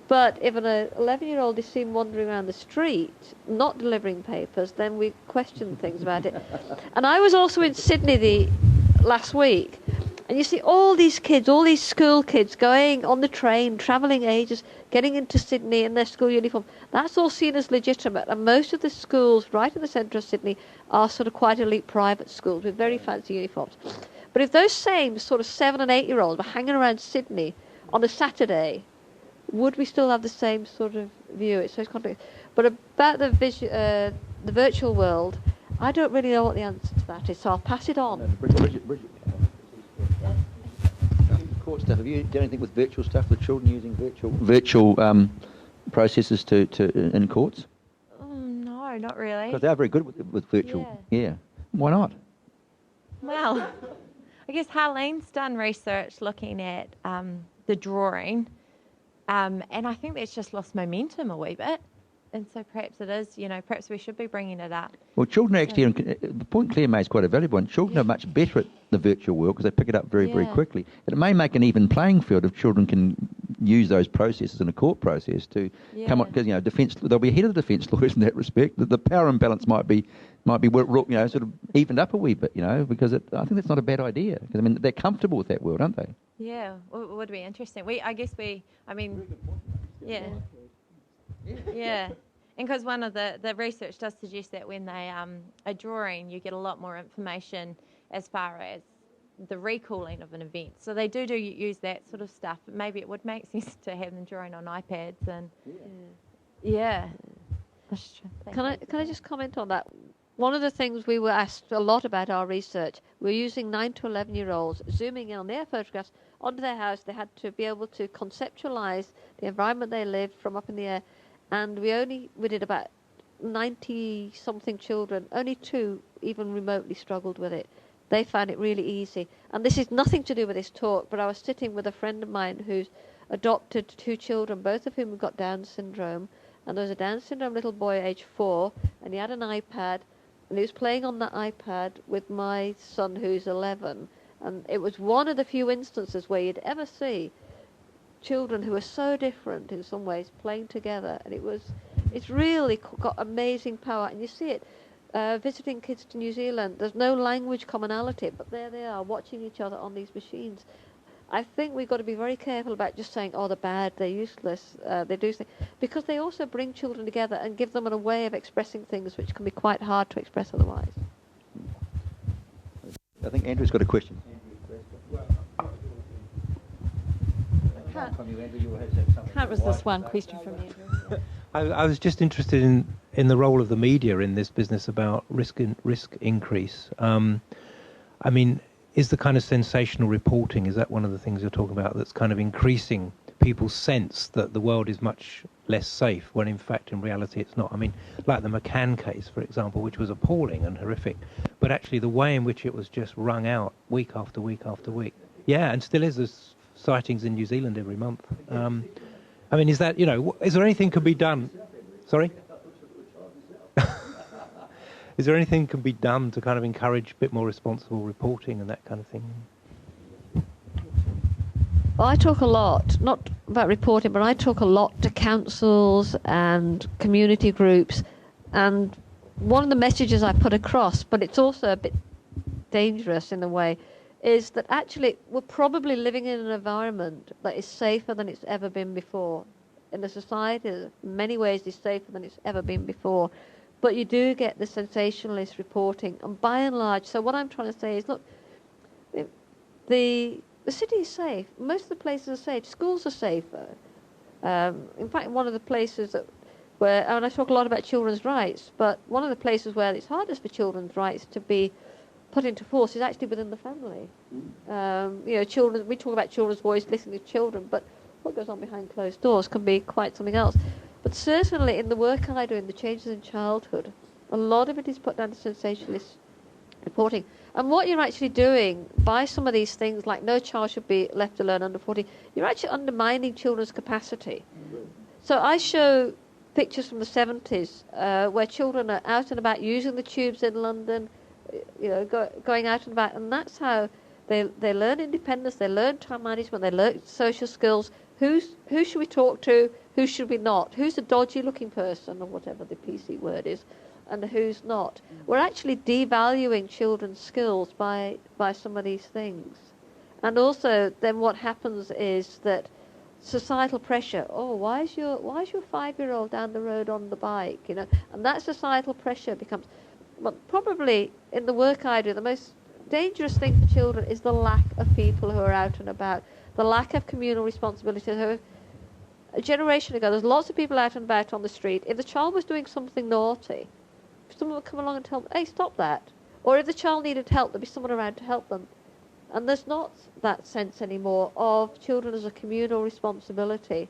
But if an 11-year-old is seen wandering around the street, not delivering papers, then we question things about it. And I was also in Sydney last week, and you see all these kids, all these school kids going on the train, travelling ages, getting into Sydney in their school uniform. That's all seen as legitimate. And most of the schools right in the centre of Sydney are sort of quite elite private schools with very fancy uniforms. But if those same sort of 7- and 8-year-olds were hanging around Sydney on a Saturday, would we still have the same sort of view? It's so complicated. But about the virtual world, I don't really know what the answer to that is, so I'll pass it on. Bridget. Court stuff. Have you done anything with virtual stuff, with children using virtual processes in courts? No, not really. Because they are very good with virtual. Yeah. Why not? Well, I guess Harlene's done research looking at the drawing, and I think that's just lost momentum a wee bit. And so perhaps it is, perhaps we should be bringing it up. Well, children actually, the point Claire made is quite a valuable one. Children are much better at the virtual world because they pick it up very, very quickly. And it may make an even playing field if children can use those processes in a court process to come up, because they'll be ahead of the defence lawyers in that respect. The power imbalance might be sort of evened up a wee bit, because I think that's not a bad idea. Because they're comfortable with that world, aren't they? Yeah, it would be interesting. Yeah, and because one of the research does suggest that when they are drawing, you get a lot more information as far as the recalling of an event. So they do use that sort of stuff. But maybe it would make sense to have them drawing on iPads and That's true. Can I just comment on that? One of the things we were asked a lot about our research, we're using 9 to 11-year-olds, zooming in on their photographs onto their house. They had to be able to conceptualise the environment they lived from up in the air. And we did about 90-something children. Only 2 even remotely struggled with it. They found it really easy. And this is nothing to do with this talk, but I was sitting with a friend of mine who's adopted 2 children, both of whom have got Down syndrome. And there was a Down syndrome little boy, age 4, and he had an iPad, and he was playing on that iPad with my son, who's 11. And it was one of the few instances where you'd ever see children who are so different in some ways playing together, and it's really got amazing power. And you see it visiting kids to New Zealand. There's no language commonality, but there they are watching each other on these machines. I think we've got to be very careful about just saying, they're bad, they're useless, they do things, because they also bring children together and give them a way of expressing things which can be quite hard to express otherwise. I think Andrew's got a question. Can't resist one question from Andrew. I was just interested in the role of the media in this business about risk increase. Is the kind of sensational reporting, is that one of the things you're talking about that's kind of increasing people's sense that the world is much less safe, when in fact, in reality, it's not? Like the McCann case, for example, which was appalling and horrific, but actually the way in which it was just wrung out week after week after week. Yeah, and still is. There's sightings in New Zealand every month. Is that, is there anything can be done? Sorry? Is there anything can be done to kind of encourage a bit more responsible reporting and that kind of thing? Well, I talk a lot, not about reporting, but I talk a lot to councils and community groups. And one of the messages I put across, but it's also a bit dangerous in a way, is that actually we're probably living in an environment that is safer than it's ever been before. In the society, in many ways, is safer than it's ever been before. But you do get the sensationalist reporting, and by and large, so what I'm trying to say is, look, the city is safe. Most of the places are safe. Schools are safer. In fact, one of the places and I talk a lot about children's rights, but one of the places where it's hardest for children's rights to be put into force is actually within the family. Children. We talk about children's voice, listening to children, but what goes on behind closed doors can be quite something else. But certainly in the work I do in the changes in childhood, a lot of it is put down to sensationalist reporting. And what you're actually doing by some of these things, like no child should be left alone under 14, you're actually undermining children's capacity. So I show pictures from the 70s where children are out and about using the tubes in London, going out and about, and that's how they learn independence, they learn time management, they learn social skills. Who should we talk to? Who should we not? Who's a dodgy-looking person, or whatever the PC word is, and who's not? We're actually devaluing children's skills by some of these things. And also, then what happens is that societal pressure. Why is your 5-year-old down the road on the bike? And that societal pressure becomes. But probably in the work I do, the most dangerous thing for children is the lack of people who are out and about, the lack of communal responsibility. So a generation ago, there's lots of people out and about on the street. If the child was doing something naughty, someone would come along and tell them, hey, stop that. Or if the child needed help, there'd be someone around to help them. And there's not that sense anymore of children as a communal responsibility.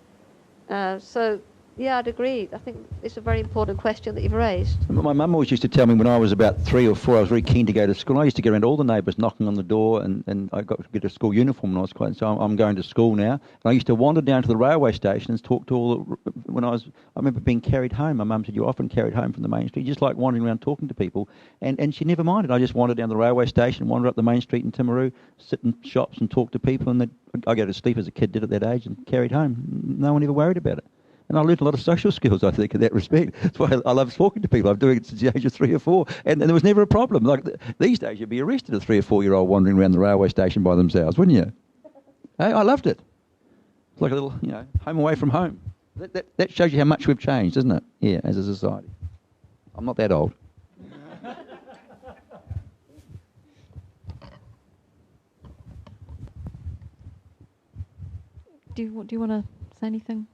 So Yeah, I'd agree. I think it's a very important question that you've raised. My mum always used to tell me when I was about 3 or 4, I was very keen to go to school. I used to get around all the neighbours knocking on the door, and I got to get a school uniform when I was quite. So I'm going to school now. And I used to wander down to the railway station and talk to I remember being carried home. My mum said you're often carried home from the main street, just like wandering around talking to people. And she never minded. I just wandered down the railway station, wandered up the main street in Timaru, sit in shops and talk to people. And I go to sleep as a kid did at that age and carried home. No one ever worried about it. And I learned a lot of social skills, I think, in that respect. That's why I love talking to people. I'm doing it since the age of 3 or 4. And there was never a problem. Like these days, you'd be arrested, a 3 or 4-year-old wandering around the railway station by themselves, wouldn't you? Hey, I loved it. It's like a little, home away from home. That shows you how much we've changed, doesn't it? Yeah, as a society. I'm not that old. Do you want to say anything?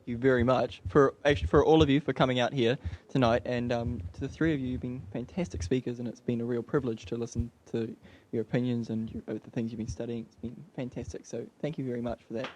You very much for all of you for coming out here tonight, and to the 3 of you, you've been fantastic speakers, and it's been a real privilege to listen to your opinions and the things you've been studying. It's been fantastic, so thank you very much for that.